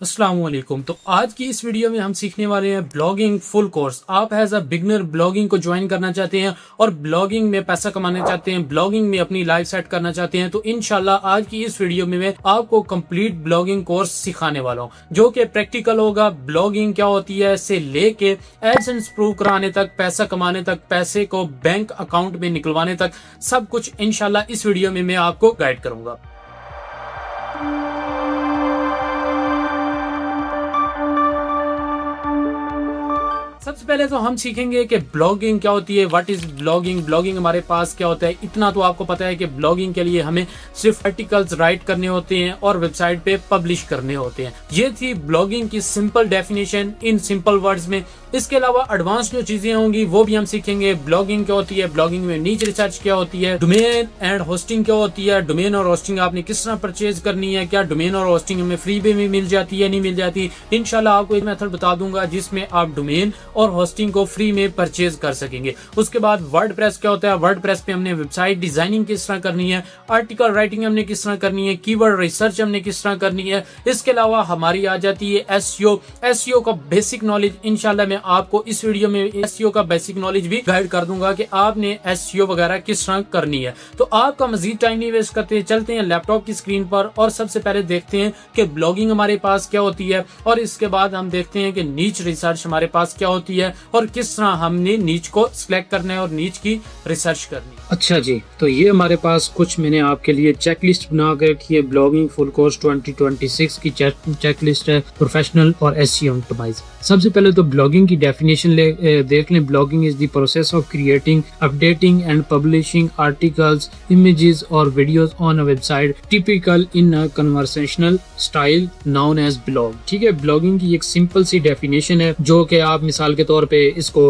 अस्सलाम वालेकुम। तो आज की इस वीडियो में हम सीखने वाले हैं ब्लॉगिंग फुल कोर्स। आप एज अ बिगनर ब्लॉगिंग को ज्वाइन करना चाहते हैं और ब्लॉगिंग में पैसा कमाना चाहते हैं, ब्लॉगिंग में अपनी लाइफ सेट करना चाहते हैं, तो इंशाल्लाह आज की इस वीडियो में मैं आपको कंप्लीट ब्लॉगिंग कोर्स सिखाने वाला हूं, जो कि प्रैक्टिकल होगा। ब्लॉगिंग क्या होती है से लेके एडसेंस प्रूव कराने तक, पैसा कमाने तक, पैसे को बैंक अकाउंट में निकलवाने तक, सब कुछ इंशाल्लाह इस वीडियो में मैं आपको गाइड करूंगा। सबसे पहले तो हम सीखेंगे कि ब्लॉगिंग क्या होती है, व्हाट इज ब्लॉगिंग, ब्लॉगिंग हमारे पास क्या होता है। इतना तो आपको पता है कि ब्लॉगिंग के लिए हमें सिर्फ आर्टिकल्स राइट करने होते हैं और वेबसाइट पे पब्लिश करने होते हैं। ये थी ब्लॉगिंग की simple definition in simple words में। इसके अलावा एडवांस जो चीजें होंगी वो भी हम सीखेंगे। ब्लॉगिंग क्या होती है, ब्लॉगिंग में नीच रिसर्च क्या होती है, डोमेन एंड होस्टिंग क्या होती है, डोमेन और होस्टिंग आपने किस तरह परचेज करनी है, क्या डोमेन और होस्टिंग हमें फ्री में मिल जाती है, नहीं मिल जाती। इंशाल्लाह आपको एक मेथड बता दूंगा जिसमें आप डोमेन और होस्टिंग को फ्री में परचेज कर सकेंगे। उसके बाद वर्डप्रेस क्या होता है, वर्डप्रेस पे हमने वेबसाइट डिजाइनिंग किस तरह करनी है, आर्टिकल राइटिंग हमने किस तरह करनी है, कीवर्ड रिसर्च हमने किस तरह करनी है। इसके अलावा हमारी आ जाती है एसईओ। एसईओ का बेसिक नॉलेज इंशाल्लाह मैं आपको इस वीडियो में एसईओ का बेसिक नॉलेज भी गाइड कर दूंगा कि आपने एसईओ वगैरह किस तरह करनी है। तो आपका मजीद टाइम नहीं वेस्ट करते, चलते हैं लैपटॉप की स्क्रीन पर और सबसे पहले देखते हैं कि ब्लॉगिंग हमारे पास क्या होती है, और इसके बाद हम देखते हैं कि नीच रिसर्च हमारे पास क्या होती है और किस तरह हमने नीच को सिलेक्ट करना है और नीच की रिसर्च करनी है। अच्छा जी, तो ये हमारे पास कुछ मैंने आपके लिए चेकलिस्ट बना कर रखी है। ब्लॉगिंग फुल कोर्स 2026 की चेकलिस्ट है, प्रोफेशनल और एसईओ ऑप्टिमाइज। सबसे पहले तो ब्लॉगिंग की डेफिनेशन देख लें। Blogging is the process of creating, updating and publishing articles, images और videos on a website typical in a conversational style known as blog. ठीक है, ब्लॉगिंग की एक सिंपल सी डेफिनेशन है जो कि आप मिसाल के तौर पे इसको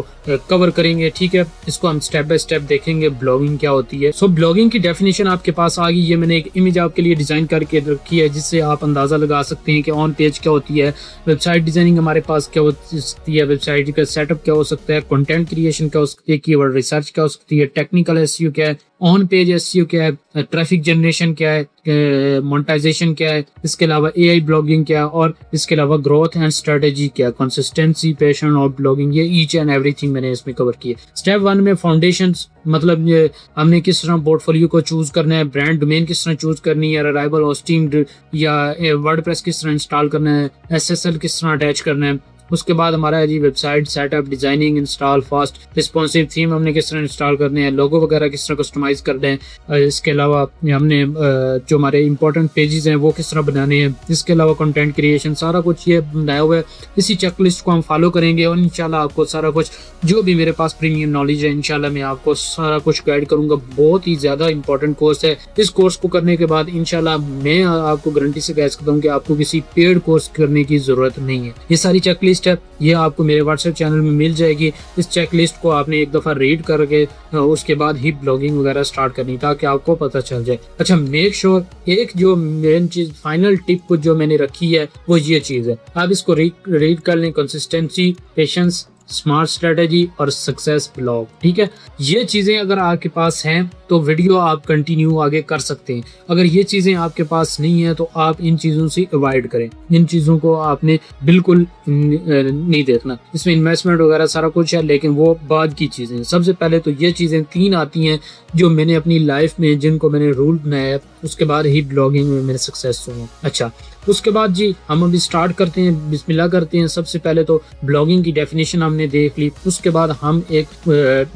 कवर करेंगे। ठीक है, इसको हम स्टेप बाय स्टेप देखेंगे ब्लॉगिंग क्या होती है। सो ब्लॉगिंग की डेफिनेशन आपके पास आ गई। ये मैंने एक इमेज आपके लिए डिजाइन करके रखी है जिससे आप अंदाजा लगा सकते हैं कि ऑन पेज क्या होती है, वेबसाइट डिजाइनिंग हमारे पास क्या होती है, वेबसाइट का सेटअप क्या हो सकता है, कंटेंट क्रिएशन क्या हो सकती है, कीवर्ड रिसर्च क्या हो सकती है, टेक्निकल एसईओ क्या है, ऑन पेज एसईओ क्या है, ट्रैफिक जनरेशन क्या है, मोनेटाइजेशन क्या है, इसके अलावा एआई ब्लॉगिंग क्या है, और इसके अलावा ग्रोथ एंड स्ट्रेटेजी क्या है, कंसिस्टेंसी, पैशन और ब्लॉगिंग। ये ईच एंड एवरीथिंग मैंने इसमें कवर किया। स्टेप 1 में फाउंडेशंस, मतलब ये हमने किस तरह पोर्टफोलियो को चूज करना है, ब्रांड डोमेन किस तरह चूज करनी है, अराइवल होस्टिंग या वर्डप्रेस किस तरह इंस्टॉल करना है, एसएसएल किस तरह अटैच करना है। उसके बाद हमारा है जी website setup, designing, install, fast responsive theme हमने किस तरह इंस्टॉल करने हैं, लोगो वगैरह किस तरह कस्टमाइज करने हैं। इसके अलावा हमने जो हमारे इंपॉर्टेंट पेजेस हैं वो किस तरह बनाने हैं। इसके अलावा कंटेंट क्रिएशन, सारा कुछ ये बनाया हुआ है। इसी चेकलिस्ट को हम फॉलो करेंगे और इंशाल्लाह आपको सारा कुछ जो भी मेरे पास प्रीमियम नॉलेज है इंशाल्लाह मैं आपको सारा कुछ गाइड करूंगा। बहुत ही ज्यादा इंपॉर्टेंट कोर्स है। इस कोर्स को करने के बाद इंशाल्लाह मैं आपको गारंटी से कह सकता हूँ कि आपको किसी पेड कोर्स करने की जरूरत नहीं है। ये सारी चेकलिस्ट है, ये आपको मेरे व्हाट्सएप चैनल में मिल जाएगी। इस चेकलिस्ट को आपने एक दफा रीड करके उसके बाद ही ब्लॉगिंग वगैरह स्टार्ट करनी ताकि आपको पता चल जाए। अच्छा, मेक श्योर एक जो मेन चीज, फाइनल टिप जो मैंने रखी है वो ये चीज है, आप इसको रीड कर लें। कंसिस्टेंसी, पेशेंस, स्मार्ट स्ट्रेटेजी और सक्सेस ब्लॉग। ठीक है, ये चीजें अगर आपके पास हैं तो वीडियो आप कंटिन्यू आगे कर सकते हैं। अगर ये चीजें आपके पास नहीं है तो आप इन चीजों से अवॉइड करें। इन चीजों को आपने बिल्कुल नहीं देखना। इसमें इन्वेस्टमेंट वगैरह सारा कुछ है लेकिन वो बाद की चीजें। सबसे पहले तो ये चीजें 3 आती हैं जो मैंने अपनी लाइफ में जिनको मैंने रूल बनाया है, उसके बाद ही ब्लॉगिंग में मैंने सक्सेस हुआ। अच्छा, उसके बाद जी हम अभी स्टार्ट करते हैं, बिस्मिल्लाह करते हैं। सबसे पहले तो ब्लॉगिंग की डेफिनेशन हमने देख ली, उसके बाद हम एक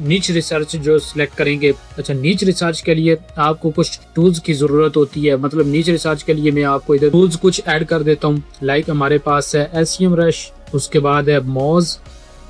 नीच रिसर्च जो सिलेक्ट करेंगे। अच्छा, नीच रिसर्च के लिए आपको कुछ टूल्स की जरूरत होती है। मतलब नीच रिसर्च के लिए मैं आपको इधर टूल्स कुछ ऐड कर देता हूँ। लाइक हमारे पास है SEMrush, उसके बाद है मोज,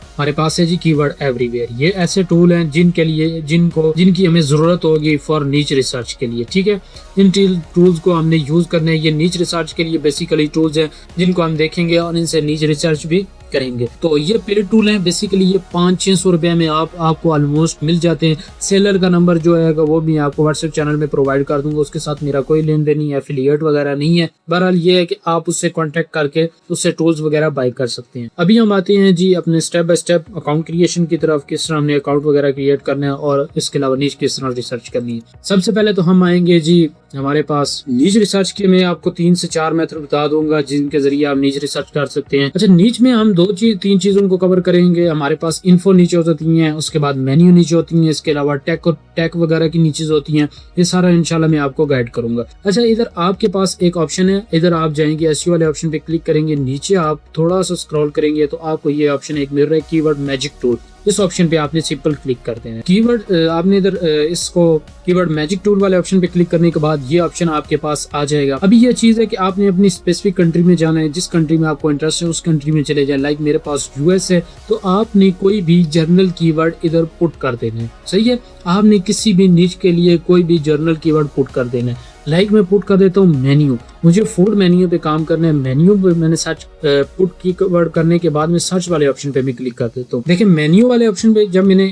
हमारे पास है जी कीवर्ड एवरीवेयर। ये ऐसे टूल हैं जिनकी हमें जरूरत होगी फॉर नीच रिसर्च के लिए। ठीक है, इन टूल्स को हमने यूज करना है। ये नीच रिसर्च के लिए बेसिकली टूल्स हैं जिनको हम देखेंगे और इनसे नीच रिसर्च भी करेंगे। तो ये पेड टूल है, बेसिकली ये 500-600 रुपए में आपको ऑलमोस्ट मिल जाते हैं। सेलर का नंबर जो है वो भी आपको व्हाट्सएप चैनल में प्रोवाइड कर दूंगा, उसके साथ मेरा कोई लेन देन नहीं है, एफिलिएट वगैरह नहीं है। बहरहाल ये है कि आप उससे कॉन्टेक्ट करके उससे टूल्स वगैरह बाय कर सकते हैं। अभी हम आते हैं जी अपने step by step account creation की तरफ, किस तरह हमने अकाउंट वगैरह क्रिएट करना है और इसके अलावा नीच किस तरह रिसर्च करनी है। सबसे पहले तो हम आएंगे जी हमारे पास नीच रिसर्च के मैं आपको 3 से 4 मेथड बता दूंगा जिनके जरिए आप नीच रिसर्च कर सकते हैं। अच्छा, नीच में हम 3 चीजों को कवर करेंगे। हमारे पास इन्फो नीचे होती हैं, उसके बाद मेन्यू नीचे होती हैं, इसके अलावा टेक वगैरह की नीचेज होती हैं। ये सारा इंशाल्लाह मैं आपको गाइड करूंगा। अच्छा, इधर आपके पास एक ऑप्शन है, इधर आप जाएंगे एसईओ वाले ऑप्शन पे क्लिक करेंगे, नीचे आप थोड़ा सा स्क्रॉल करेंगे तो आपको ये ऑप्शन एक मिल रहा है कीवर्ड मैजिक टूल। इस ऑप्शन पे आपने सिंपल क्लिक कर देना है। कीवर्ड आपने इधर इसको कीवर्ड मैजिक टूल वाले ऑप्शन पे क्लिक करने के बाद ये ऑप्शन आपके पास आ जाएगा। अभी ये चीज है कि आपने अपनी स्पेसिफिक कंट्री में जाना है, जिस कंट्री में आपको इंटरेस्ट है उस कंट्री में चले जाए। लाइक मेरे पास यूएस है तो आपने कोई भी जर्नल कीवर्ड इधर पुट कर देना है। सही है, आपने किसी भी निच के लिए कोई भी जर्नल कीवर्ड पुट कर देना है। लाइक मैं पुट कर देता हूँ मेन्यू, मुझे फूड मेन्यू पे काम करना है। मेन्यू पे मैंने सर्च पुट कीवर्ड करने के बाद में सर्च वाले ऑप्शन पे मैं क्लिक कर देता हूँ। देखिए मेन्यू वाले ऑप्शन पे जब मैंने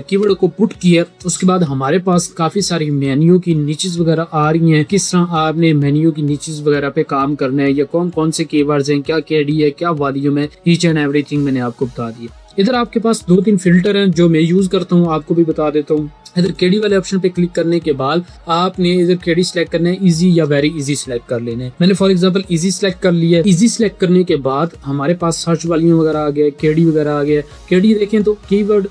कीवर्ड को पुट किया उसके बाद हमारे पास काफी सारी मेन्यू की नीचेस वगैरह आ रही हैं। किस तरह आपने मेन्यू की नीचेस वगैरह पे काम करना है या कौन कौन से कीवर्ड्स हैं, क्या केडी है, क्या वॉल्यूम है, ईच एंड एवरीथिंग मैंने आपको बता दिया। इधर आपके पास 2-3 फिल्टर हैं जो मैं यूज करता हूँ, आपको भी बता देता हूँ। इधर केडी वाले ऑप्शन पे क्लिक करने के बाद आपने इधर केडी सिलेक्ट करना है, इजी या वेरी इजी सिलेक्ट कर लेना है। मैंने फॉर एग्जांपल इजी सिलेक्ट कर लिया। इजी सिलेक्ट करने के बाद हमारे पास सर्च वॉल्यूम वगैरह आ गया, केडी वगैरह आ गया। केडी देखें तो कीवर्ड,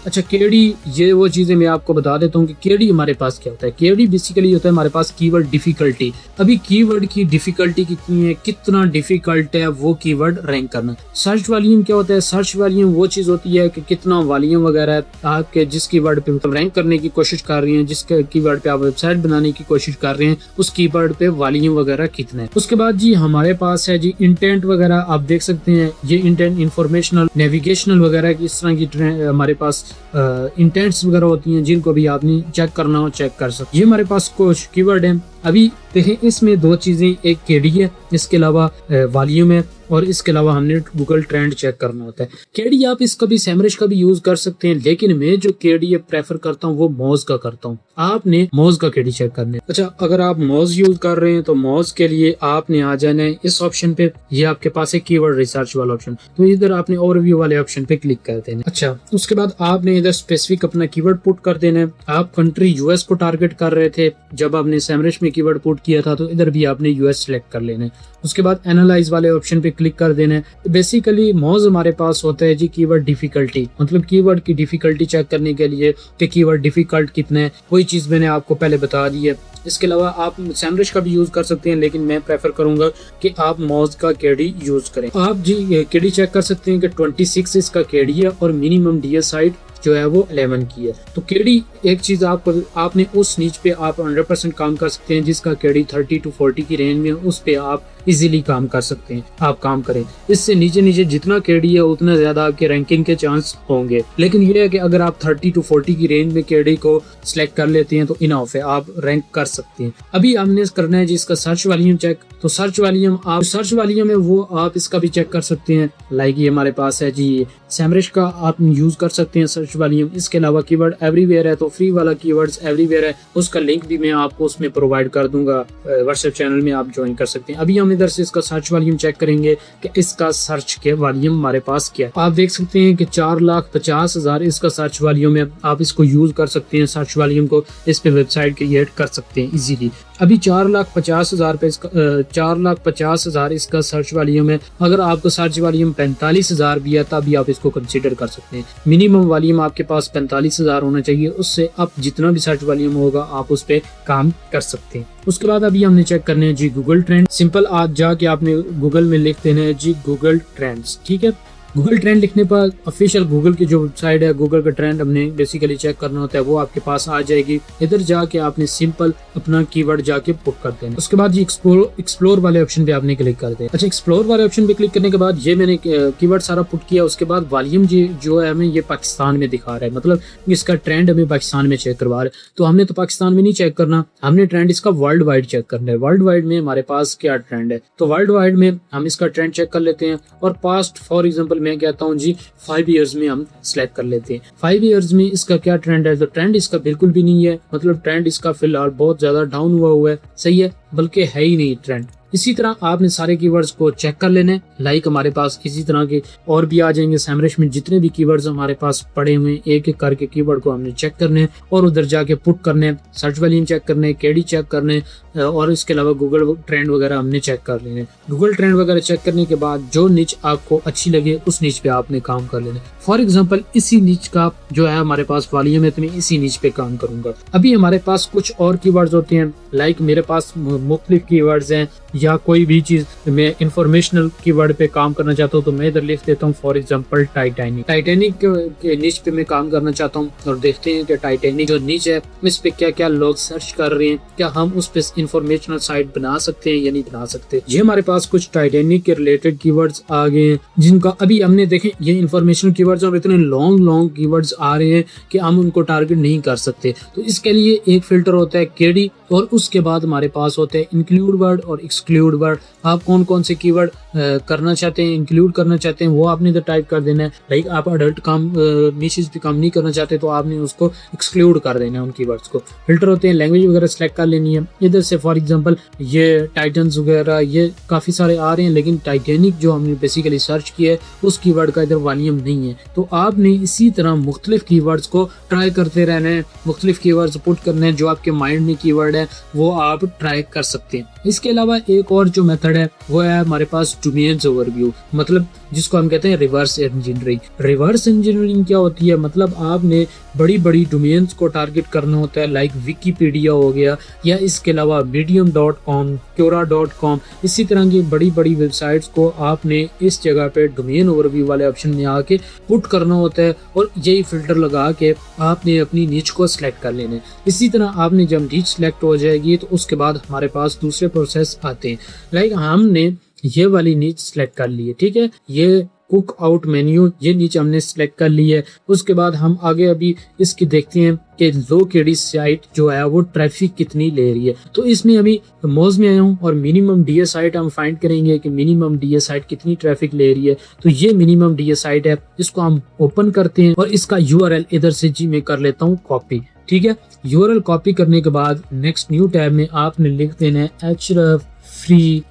अच्छा केडी ये वो चीजें मैं आपको बता देता हूँ कि केडी हमारे पास क्या होता है। केडी बेसिकली होता है हमारे पास कीवर्ड डिफिकल्टी। अभी कीवर्ड की डिफिकल्टी कितनी है, कितना डिफिकल्ट है वो कीवर्ड रैंक करना। सर्च वॉल्यूम क्या होता है, सर्च वॉल्यूम वो चीज होती है कि कितना वॉल्यूम वगैरह आपके जिस कीवर्ड पे रैंक करने की कोशिश कर रही हैं, जिस कीवर्ड पे आप वेबसाइट बनाने की कोशिश कर रहे हैं उस कीवर्ड पे वॉल्यूम वगैरह कितना है। उसके बाद जी हमारे पास है जी इंटेंट वगैरह, आप देख सकते हैं ये इंटेंट इंफॉर्मेशनल नेविगेशनल वगैरह की इस तरह की हमारे पास इंटेंट्स वगैरह होती हैं जिनको भी आपने चेक करना हो चेक कर सकते। ये हमारे पास कुछ कीवर्ड है। अभी देखें इसमें 2 चीजें, एक केडी है, इसके अलावा वॉल्यूम है और इसके अलावा हमने गूगल ट्रेंड चेक करना होता है। केडी आप इसका भी सैमरिश का भी यूज कर सकते हैं, लेकिन मैं जो केडी प्रेफर करता हूँ वो मोज का करता हूँ। आपने मोज का केडी चेक करना है। अच्छा, अगर आप मोज यूज कर रहे हैं तो मोज के लिए आपने आ जाना है इस ऑप्शन पे, ये आपके पास है कीवर्ड रिसर्च वाला ऑप्शन, तो इधर आपने ओवरव्यू वाले ऑप्शन पे क्लिक कर देना। अच्छा, उसके बाद आपने इधर स्पेसिफिक अपना कीवर्ड पुट कर देना है। आप कंट्री यूएस को टारगेट कर रहे थे, जब आपने सैमरिश में कीवर्ड पुट किया था तो इधर भी आपने यूएस सिलेक्ट कर लेना है। उसके बाद एनालाइज वाले ऑप्शन पे क्लिक कर देना है। बेसिकली मोज हमारे पास होता है जी कीवर्ड डिफिकल्टी, मतलब कीवर्ड की डिफिकल्टी चेक करने के लिए कि कीवर्ड डिफिकल्ट कितना है, वही चीज मैंने आपको पहले बता दी है। इसके अलावा आप सैमरिश का भी यूज कर सकते हैं, लेकिन मैं प्रेफर करूंगा कि आप मोज का केडी यूज करें। आप जी केडी चेक कर सकते हैं कि 26 इसका केडी है और मिनिमम डीएस हाइट जो है वो 11 की है। तो केडी एक चीज आपने उस नीच पे आप 100% काम कर सकते हैं जिसका केडी 30 to 40 की रेंज में, उस पे आप इजीली काम कर सकते हैं, आप काम करें। इससे नीचे नीचे जितना केडी है उतना ज्यादा आपके रैंकिंग के चांस होंगे, लेकिन ये है कि अगर आप 30 to 40 की रेंज में केडी को सिलेक्ट कर लेते हैं तो इनफ है, आप रैंक कर सकते हैं। अभी हमने करना है जिसका सर्च वॉल्यूम चेक। तो सर्च वॉल्यूम है वो आप इसका भी चेक कर सकते हैं। लाइक ये हमारे पास है जी सैमरिश का आप यूज कर सकते हैं सर्च वॉल्यूम। इसके अलावा कीवर्ड एवरीवेयर है, तो फ्री वाला कीवर्ड्स एवरीवेयर है, उसका लिंक भी मैं आपको उसमें प्रोवाइड कर दूंगा, व्हाट्सएप चैनल में आप ज्वाइन कर सकते हैं। अभी हम इधर से इसका सर्च वॉल्यूम चेक करेंगे कि इसका सर्च के वॉल्यूम हमारे पास क्या है। आप देख सकते हैं कि 4,50,000 इसका सर्च वॉल्यूम है। आप इसको यूज कर सकते हैं, सर्च वॉल्यूम को इस पे वेबसाइट क्रिएट कर सकते हैं इजीली। अभी 4,50,000 पे इसका 4,50,000 इसका सर्च वॉल्यूम है। अगर आपको सर्च वॉल्यूम 45,000 भी है तभी आप इसको कंसीडर कर सकते हैं। मिनिमम वॉल्यूम आपके पास 45,000 होना चाहिए, उससे आप जितना भी सर्च वॉल्यूम होगा आप उस पे काम कर सकते हैं। उसके बाद अभी हमने चेक करने हैं जी गूगल ट्रेंड। सिंपल आज जाके आपने गूगल में लिख देना है जी गूगल ट्रेंड्स, ठीक है। गूगल ट्रेंड लिखने पर ऑफिशियल गूगल की जो वेबसाइट है, गूगल का ट्रेंड हमने बेसिकली चेक करना होता है, वो आपके पास आ जाएगी। इधर जाके आपने सिंपल अपना कीवर्ड जाके पुट कर देना। उसके बाद ये एक्सप्लोर वाले ऑप्शन पे आपने क्लिक कर देना। अच्छा, एक्सप्लोर वाले ऑप्शन पे क्लिक करने के बाद ये मैंने कीवर्ड सारा पुट किया। उसके बाद वॉल्यूम जो है हमें ये पाकिस्तान में दिखा रहा है, मतलब इसका ट्रेंड हमें पाकिस्तान में चेक करवा रहा है। तो हमने तो पाकिस्तान में नहीं चेक करना, हमने ट्रेंड इसका वर्ल्ड वाइड चेक करना है। वर्ल्ड वाइड में हमारे पास क्या ट्रेंड है, तो वर्ल्ड वाइड में हम इसका ट्रेंड चेक कर लेते हैं। और पास्ट फॉर एग्जाम्पल मैं कहता हूँ जी 5 ईयर्स में हम सिलेक्ट कर लेते हैं। 5 ईयर्स में इसका क्या ट्रेंड है, तो ट्रेंड इसका बिल्कुल भी नहीं है, मतलब ट्रेंड इसका फिलहाल बहुत ज्यादा डाउन हुआ है, सही है, बल्कि है ही नहीं ट्रेंड। इसी तरह आपने सारे कीवर्ड्स को चेक कर लेने, लाइक हमारे पास इसी तरह के और भी आ जाएंगे सैमरश में, जितने भी कीवर्ड्स हमारे पास पड़े हुए हैं एक एक करके कीवर्ड को हमने चेक करने और उधर जाके पुट करने, सर्च वॉल्यूम चेक करने, केडी चेक करने और इसके अलावा गूगल ट्रेंड वगैरह हमने चेक कर लेने। गूगल ट्रेंड वगैरह चेक करने के बाद जो नीच आपको अच्छी लगे उस नीच पे आपने काम कर लेना। फॉर एग्जाम्पल इसी नीच का जो है हमारे पास वॉल्यूम है, तो मैं इसी नीच पे काम करूंगा। अभी हमारे पास कुछ और कीवर्ड्स होते हैं, लाइक मेरे पास मुख्तलिफ कीवर्ड्स हैं या कोई भी चीज मैं इंफॉर्मेशनल कीवर्ड पे काम करना चाहता हूँ, तो मैं इधर लिख देता हूँ फॉर एग्जांपल टाइटैनिक। टाइटैनिक के नीच पे मैं काम करना चाहता हूँ और देखते हैं कि टाइटैनिक जो नीच है इस पे क्या क्या लोग सर्च कर रहे हैं, क्या हम उस पे इंफॉर्मेशनल साइट बना सकते हैं या नहीं बना सकते। ये हमारे पास कुछ टाइटैनिक के रिलेटेड कीवर्ड्स आ गए हैं, जिनका अभी हमने देखे ये इंफॉर्मेशनल कीवर्ड्स और इतने लॉन्ग कीवर्ड्स आ रहे हैं कि हम उनको टारगेट नहीं कर सकते। तो इसके लिए एक फिल्टर होता है केडी और उसके बाद हमारे पास होते हैं इंक्लूड वर्ड और एक्सक्लूड वर्ड। आप कौन कौन से कीवर्ड करना चाहते हैं, इंक्लूड करना चाहते हैं, वो आपने इधर टाइप कर देना है। लाइक आप अडल्ट काम नीशेस पे काम नहीं करना चाहते तो आपने उसको एक्सक्लूड कर देना है उन कीवर्ड्स को। फिल्टर होते हैं, लैंग्वेज वगैरह सेलेक्ट कर लेनी है इधर से। फॉर एग्जांपल ये टाइटन्स वगैरह ये काफ़ी सारे आ रहे हैं, लेकिन टाइटैनिक जो हमने बेसिकली सर्च किया है उस कीवर्ड का इधर वॉल्यूम नहीं है। तो आपने इसी तरह मुख्तलिफ कीवर्ड्स को ट्राई करते रहना है, मुख्तलिफ कीवर्ड्स पुट करने हैं, जो आपके माइंड में कीवर्ड है वो आप ट्राई कर सकते हैं। इसके अलावा एक और जो मेथड है वो है हमारे पास डोमेन्स ओवरव्यू, मतलब जिसको हम कहते हैं रिवर्स इंजीनियरिंग। रिवर्स इंजीनियरिंग क्या होती है, मतलब आपने बड़ी बड़ी डोमेन्स को टारगेट करना होता है, लाइक विकीपीडिया हो गया या इसके अलावा medium.com, quora.com, इसी तरह की बड़ी बड़ी वेबसाइट्स को आपने इस जगह पे डोमेन ओवरव्यू वाले ऑप्शन में आके पुट करना होता है और यही फिल्टर लगा के आपने अपनी नीच को सिलेक्ट कर लेना है। इसी तरह आपने जब नीच सिलेक्ट हो जाएगी तो उसके बाद हमारे पास दूसरे प्रोसेस आते हैं, लाइक हमने ये वाली नीच सिलेक्ट कर ली है, ठीक है, ये कुक आउट मेन्यू ये नीचे हमने सिलेक्ट कर ली है। उसके बाद हम आगे अभी इसकी देखते हैं कि लो केडी साइट जो है वो ट्रैफिक कितनी ले रही है। तो इसमें अभी मोज में आया हूँ और मिनिमम डीए साइट हम फाइंड करेंगे कि मिनिमम डीए साइट कितनी ट्रैफिक ले रही है। तो ये मिनिमम डीए साइट है, इसको हम ओपन करते हैं और इसका यूआरएल इधर से जी मैं कर लेता हूँ कॉपी, ठीक है। यूआरएल कॉपी करने के बाद नेक्स्ट न्यू टैब में आपने लिख देना है एचरफ फ्री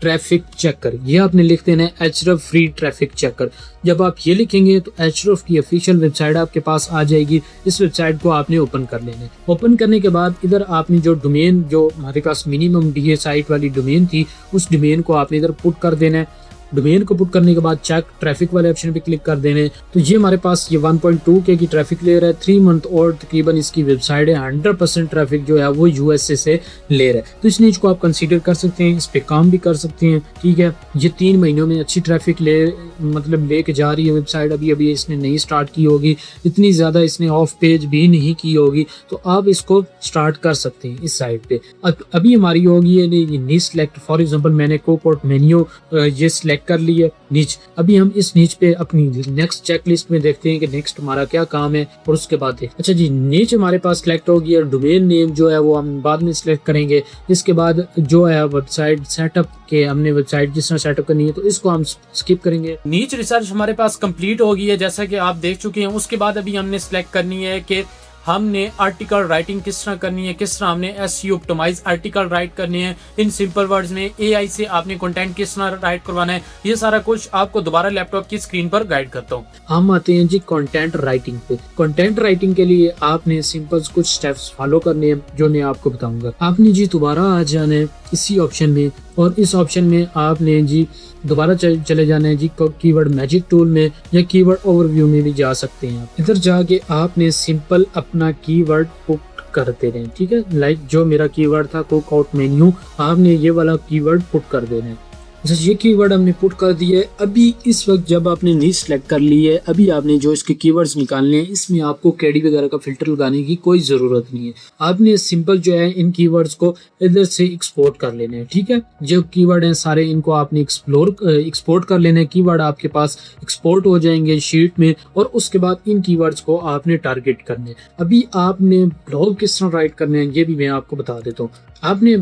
ट्रैफिक चेकर, ये आपने लिख देना है एचरफ फ्री ट्रैफिक चेकर। जब आप ये लिखेंगे तो एचरफ की ऑफिशियल वेबसाइट आपके पास आ जाएगी। इस वेबसाइट को आपने ओपन कर लेना है। ओपन करने के बाद इधर आपने जो डोमेन जो हमारे पास मिनिमम डीए साइट वाली डोमेन थी उस डोमेन को आपने इधर पुट कर देना है। डोमेन को पुट करने के बाद चेक ट्रैफिक वाले ऑप्शन पे क्लिक कर देने। तो ये हमारे पास ये 1.2 के की ट्रैफिक ले रहा है, 3 मंथ और तकरीबन इसकी वेबसाइट है। 100% ट्रैफिक जो है वो यूएसए से ले रहा है। तो इस नीच को आप कंसीडर कर सकते हैं, इस पे काम भी कर सकते हैं, ठीक है। ये 3 महीनों में अच्छी ट्रैफिक लेके जा रही है वेबसाइट। अभी इसने नहीं स्टार्ट की होगी, इतनी ज्यादा इसने ऑफ पेज भी नहीं की होगी, तो आप इसको स्टार्ट कर सकते हैं इस साइट पे। अभी हमारी होगी ये नीच सेलेक्ट। फॉर एग्जाम्पल मैंने कोकोट मेन्यू ये सिलेक्ट कर ली है नीच। अभी हम इस नीच पे अपनी नेक्स्ट चेकलिस्ट में देखते हैं कि नेक्स्ट हमारा क्या काम है और उसके बाद अच्छा जी नीच हमारे पास सिलेक्ट हो गया। डोमेन नेम जो है वो हम बाद में सिलेक्ट करेंगे। इसके बाद जो है वेबसाइट सेटअप के हमने वेबसाइट जिस तरह सेटअप करनी है तो इसको हम स्किप करेंगे। नीच रिसर्च हमारे पास कंप्लीट हो गई है जैसा कि आप देख चुके हैं। उसके बाद अभी हमने सिलेक्ट करनी है कि हमने आर्टिकल राइटिंग किस तरह करनी है, किस तरह हमने एसईओ ऑप्टिमाइज आर्टिकल राइट करने हैं इन सिंपल वर्ड्स में। एआई से आपने कंटेंट किस तरह राइट करवाना है, ये सारा कुछ आपको दोबारा लैपटॉप की स्क्रीन पर गाइड करता हूँ। हम आते हैं जी कंटेंट राइटिंग पे। कंटेंट राइटिंग के लिए आपने सिंपल कुछ स्टेप्स फॉलो करने हैं जो मैं आपको बताऊंगा। आपने जी दोबारा आ जाना है इसी ऑप्शन में और इस ऑप्शन में आपने जी दोबारा चले जाना है जी कीवर्ड मैजिक टूल में या कीवर्ड ओवरव्यू में भी जा सकते हैं। आप इधर जाके आपने सिंपल अपना कीवर्ड पुट करते रहें, ठीक है। लाइक जो मेरा कीवर्ड था कुक आउट मेन्यू, आपने ये वाला कीवर्ड पुट कर देना है। अच्छा ये कीवर्ड हमने पुट कर दिए। अभी इस वक्त जब आपने नीच सेलेक्ट कर ली है, अभी आपने जो इसके कीवर्ड्स निकालने हैं इसमें आपको केडी वगैरह का फिल्टर लगाने की कोई ज़रूरत नहीं है। आपने सिंपल जो है इन कीवर्ड्स को इधर से एक्सपोर्ट कर लेने हैं, ठीक है। जो कीवर्ड हैं सारे इनको आपने एक्सपोर्ट कर लेने हैं। कीवर्ड आपके पास एक्सपोर्ट हो जाएंगे शीट में और उसके बाद इन कीवर्ड्स को आपने टारगेट करने। अभी आपने ब्लॉग किस तरह राइट करने हैं ये भी मैं आपको बता देता हूँ। आपने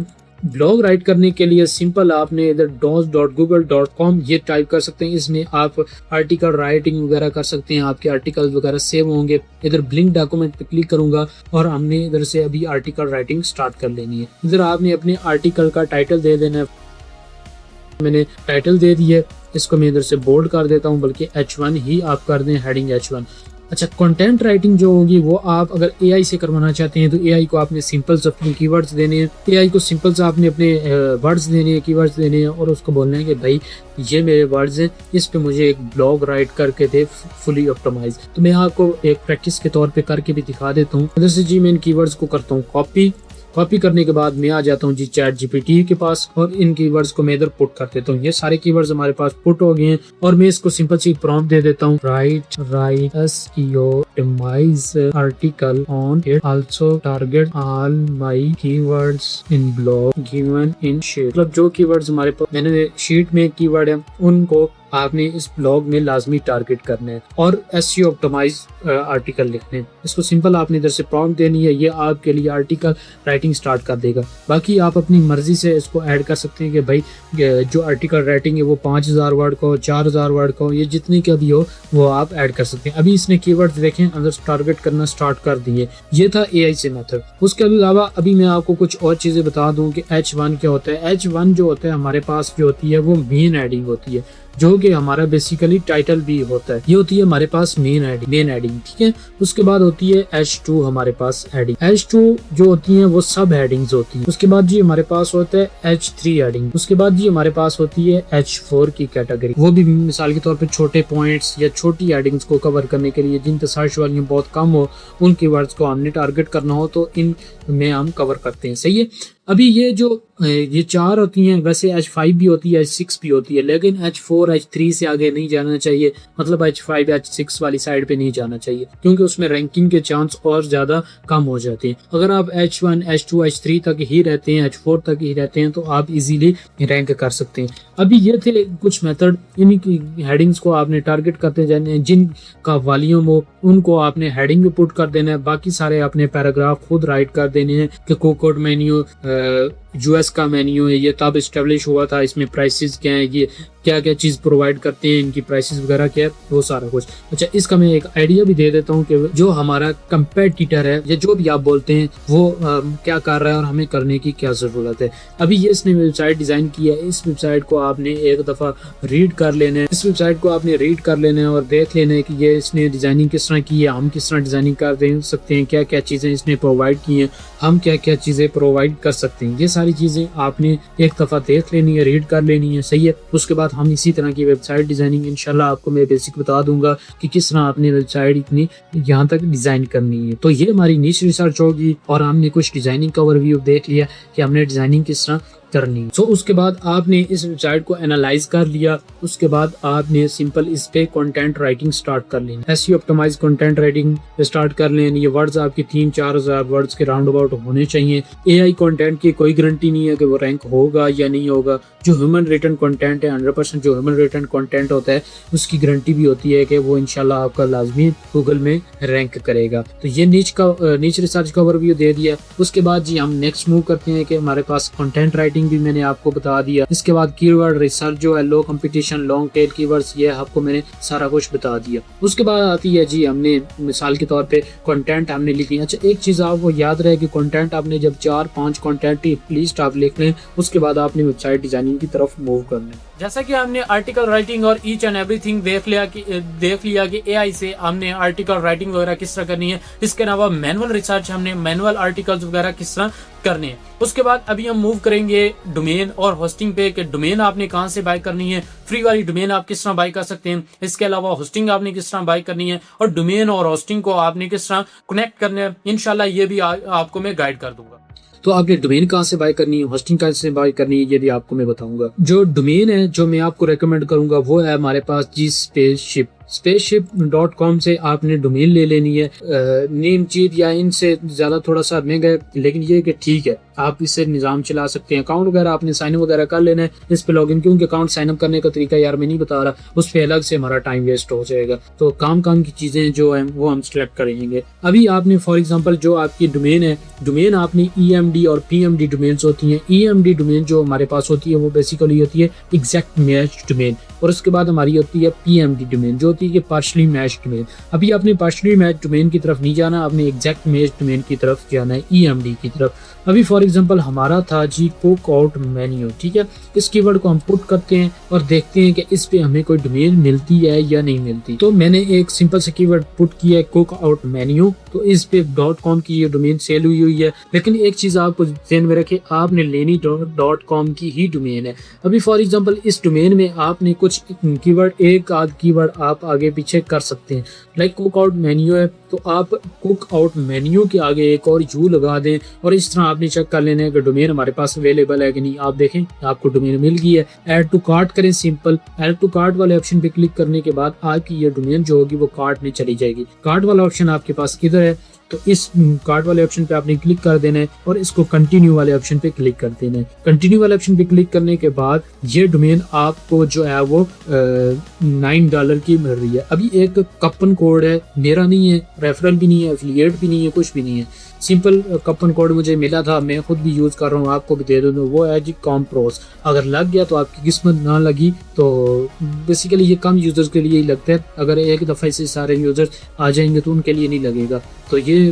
ब्लॉग राइट करने के लिए सिंपल आपने इधर dos.google.com ये टाइप कर सकते हैं। इसमें आप आर्टिकल राइटिंग वगैरह कर सकते हैं, आपके आर्टिकल वगैरह सेव होंगे। इधर ब्लिंक डॉक्यूमेंट पे क्लिक करूंगा और हमने इधर से अभी आर्टिकल राइटिंग स्टार्ट कर लेनी है। इधर आपने अपने आर्टिकल का टाइटल दे देना है। मैंने टाइटल दे दी है, इसको मैं इधर से बोल्ड कर देता हूँ, बल्कि H1 ही आप कर दें, हेडिंग H1। अच्छा, कंटेंट राइटिंग जो होगी वो आप अगर AI से करवाना चाहते हैं तो AI को आपने सिंपल से अपने कीवर्ड्स देने हैं। AI को सिंपल से आपने अपने वर्ड्स देने हैं, कीवर्ड्स देने हैं और उसको बोलना है कि भाई ये मेरे वर्ड्स हैं, इस पे मुझे एक ब्लॉग राइट करके दे फुली ऑप्टिमाइज। तो मैं आपको एक प्रैक्टिस के तौर पे करके भी दिखा देता हूँ। इधर से जी मैं इन कीवर्ड्स को करता हूँ कॉपी करने के बाद मैं आ जाता हूँ जी ChatGPT के पास और इन कीवर्ड्स को मैं इधर पुट कर देता हूँ। ये सारे कीवर्ड्स हमारे पास पुट हो गए हैं और मैं इसको सिंपल सी प्रॉम्प्ट दे देता हूँ, right SEO optimize article on it, also target all my keywords in blog given in sheet। मतलब जो कीवर्ड्स हमारे पास मैंने शीट में कीवर्ड है उनको आपने इस ब्लॉग में लाजमी टारगेट करने हैं और SEO ऑप्टिमाइज आर्टिकल लिखने हैं। इसको सिंपल आपने इधर से प्रॉम्प्ट देनी है, ये आपके लिए आर्टिकल राइटिंग स्टार्ट कर देगा। बाकी आप अपनी मर्जी से इसको ऐड कर सकते हैं कि भाई जो आर्टिकल राइटिंग है वो 5000 वर्ड का हो, 4000 वर्ड का हो, ये जितनी का भी हो वो आप ऐड कर सकते हैं। अभी इसने कीवर्ड्स देखें अंदर टारगेट करना स्टार्ट कर दिए। ये था AI से मेथड। उसके अलावा अभी मैं आपको कुछ और चीजें बता दूं कि H1 क्या होता है। H1 जो होता है हमारे पास जो होती है वो मेन हेडिंग होती है, जो कि हमारा बेसिकली टाइटल भी होता है। ये होती है हमारे पास मेन हेडिंग, ठीक है। उसके बाद होती है H2 हमारे पास हेडिंग। H2 जो होती है वो सब हेडिंग्स होती है। उसके बाद जी हमारे पास होता है H3 हेडिंग। उसके बाद जी हमारे पास होती है H4 की कैटेगरी, वो भी मिसाल के तौर पे छोटे पॉइंट्स या छोटी हेडिंग्स को कवर करने के लिए जिनका सर्च वैल्यू बहुत कम हो, उन कीवर्ड्स को हमने टारगेट करना हो तो इन में हम कवर करते हैं। सही है। अभी ये 4 होती हैं, वैसे H5 भी होती है, H6 भी होती है, लेकिन H4 H3 से आगे नहीं जाना चाहिए, मतलब H5 H6 वाली साइड पे नहीं जाना चाहिए, क्योंकि उसमें रैंकिंग के चांस और ज्यादा कम हो जाते हैं। अगर आप H1 H2 H3 तक ही रहते हैं, H4 तक ही रहते हैं तो आप इजीली रैंक कर सकते हैं। अभी ये थे कुछ मेथड, इन्हीं की हेडिंग्स को आपने टारगेट करते जाने हैं। जिनका वॉल्यूम हो उनको आपने हेडिंग में पुट कर देना है, बाकी सारे आपने पैराग्राफ खुद राइट कर देने हैं कि कोकोड मेन्यू US का मेन्यू है, ये तब इस्टेब्लिश हुआ था, इसमें प्राइसेस क्या है, ये क्या क्या चीज़ प्रोवाइड करते हैं, इनकी प्राइसेस वगैरह क्या है, वो सारा कुछ। अच्छा, इसका मैं एक आइडिया भी दे देता हूँ कि जो हमारा कंपेटिटर है या जो भी आप बोलते हैं वो क्या कर रहा है और हमें करने की क्या ज़रूरत है। अभी ये इसने वेबसाइट डिज़ाइन की है, इस वेबसाइट को आपने एक दफ़ा रीड कर लेना है। इस वेबसाइट को आपने रीड कर लेना है और देख लेना है कि ये इसने डिज़ाइनिंग किस तरह की है, हम किस तरह डिज़ाइनिंग कर दे सकते हैं, क्या क्या चीज़ें इसने प्रोवाइड की हैं, हम क्या क्या चीज़ें प्रोवाइड कर सकते हैं। ये सारी चीज़ें आपने एक दफ़ा देख लेनी है, रीड कर लेनी है। सही है। उसके बाद हम इसी तरह की वेबसाइट डिज़ाइनिंग इंशाल्लाह आपको मैं बेसिक बता दूंगा कि किस तरह आपने वेबसाइट इतनी यहाँ तक डिज़ाइन करनी है। तो ये हमारी नीश रिसर्च होगी और हमने कुछ डिज़ाइनिंग का ओवरव्यू देख लिया कि हमने डिज़ाइनिंग किस तरह करनी। सो उसके बाद आपने इस वेबसाइट को एनालाइज कर लिया, उसके बाद आपने सिंपल इस पे कंटेंट राइटिंग स्टार्ट कर लेनी। SEO optimise content writing start कर लेनी। ये वर्ड्स आपकी 3-4 हज़ार वर्ड्स के राउंड अबाउट होने चाहिए। AI कंटेंट की कोई गारंटी नहीं है कि वो रैंक होगा या नहीं होगा। जो ह्यूमन रिटन कंटेंट है 100% जो ह्यूमन रिटन कंटेंट होता है उसकी गारंटी भी होती है कि वो इंशाल्लाह आपका लाजमी गूगल में रैंक करेगा। तो ये नीच रिसर्च का ओवरव्यू दे दिया। उसके बाद जी हम नेक्स्ट मूव करते हैं कि हमारे पास कंटेंट राइटिंग भी मैंने आपको बता दिया। इसके बाद कीवर्ड रिसर्च जो है, लो कंपटीशन, लॉन्ग टेल कीवर्ड्स, ये आपको मैंने सारा कुछ बता दिया। उसके बाद आती है जी हमने मिसाल के तौर पे कंटेंट हमने लिखी। अच्छा, एक चीज आपको याद रहे कि कंटेंट आपने जब 4-5 कंटेंट लिस्ट आप लिख लें उसके बाद आपने वेबसाइट डिजाइनिंग की तरफ मूव करना है। जैसा कि हमने आर्टिकल राइटिंग और ईच एंड एवरीथिंग देख लिया कि AI से हमने आर्टिकल राइटिंग वगैरह किस तरह करनी है। इसके अलावा मैनुअल रिसर्च, हमने मैनुअल आर्टिकल्स वगैरह किस तरह करने हैं। उसके बाद अभी हम मूव करेंगे डोमेन और होस्टिंग पे कि डोमेन आपने कहां से बाय करनी है, फ्री वाली डोमेन आप किस तरह बाय कर सकते हैं। इसके अलावा होस्टिंग आपने किस तरह बाय करनी है और डोमेन और होस्टिंग को आपने किस तरह कनेक्ट करना है। इंशाल्लाह ये भी आपको मैं गाइड कर दूंगा। तो आपने डोमेन कहाँ से बाय करनी है, होस्टिंग कहाँ से बाय करनी है, ये भी आपको मैं बताऊंगा। जो डोमेन है जो मैं आपको रेकमेंड करूंगा वो है हमारे पास जी spaceship.com से आपने डोमेन ले लेनी है। नेम चीज या इनसे ज्यादा थोड़ा सा महंगा है, लेकिन ये कि ठीक है, आप इससे निज़ाम चला सकते हैं। अकाउंट वगैरह आपने साइन अप वगैरह कर लेना है इस पे लॉगिन, क्योंकि अकाउंट साइन अप करने का तरीका यार मैं नहीं बता रहा, उस पर अलग से हमारा टाइम वेस्ट हो जाएगा। तो काम की चीज़ें जो है वो हम सिलेक्ट करेंगे। अभी आपने फॉर एग्जांपल जो आपकी डोमेन है, डोमेन आपने EMD और PMD डोमेन्स होती हैं। EMD डोमेन जो हमारे पास होती है वो बेसिकली होती है एग्जैक्ट मैच डोमेन, और उसके बाद हमारी होती है PMD डोमेन जो होती है पार्शली मैच डोमेन। अभी आपने पार्शली मैच डोमेन की तरफ नहीं जाना, आपने एग्जैक्ट मैच डोमेन की तरफ जाना है, EMD की तरफ। अभी फॉर एग्जांपल हमारा था जी कुक आउट मेन्यू, ठीक है। इस कीवर्ड को हम पुट करते हैं और देखते हैं कि इस पे हमें कोई डोमेन मिलती है या नहीं मिलती। तो मैंने एक सिंपल सा कीवर्ड पुट किया है कुक आउट मेन्यू, तो इस पे .com की ये डोमेन सेल हुई है। लेकिन एक चीज आपको ध्यान में रखे, आपने लेनी .com की ही डोमेन है। अभी फॉर एग्जांपल इस डोमेन में आपने कुछ कीवर्ड, एक आध कीवर्ड आप आगे पीछे कर सकते हैं। लाइक कुक आउट मेन्यू है तो आप कुक आउट मेन्यू के आगे एक और यू लगा दें, और इस तरह आपने चेक कर लेना है कि डोमेन हमारे पास अवेलेबल है कि नहीं। आप देखें आपको डोमेन मिल गई है। ऐड टू कार्ट करें, सिंपल ऐड टू कार्ट वाले ऑप्शन पे क्लिक करने के बाद आपकी ये डोमेन जो होगी वो कार्ट में चली जाएगी। कार्ट वाला ऑप्शन आपके पास किधर है, तो इस कार्ट वाले ऑप्शन पे आपने क्लिक कर देना है और इसको कंटिन्यू वाले ऑप्शन पे क्लिक कर देना है। कंटिन्यू वाले ऑप्शन पे क्लिक करने के बाद ये डोमेन आपको जो है वो $9 की मिल रही है। अभी एक कूपन कोड है, मेरा नहीं है, रेफरल भी नहीं है, एफिलिएट भी नहीं है, कुछ भी नहीं है, सिंपल कूपन कोड मुझे मिला था, मैं खुद भी यूज कर रहा हूँ, आपको भी दे दूँ। वो है जी कॉम्प्रोस। अगर लग गया तो आपकी किस्मत, ना लगी तो बेसिकली ये कम यूजर्स के लिए ही लगता है। अगर एक दफे से सारे यूजर्स आ जाएंगे तो उनके लिए नहीं लगेगा। तो ये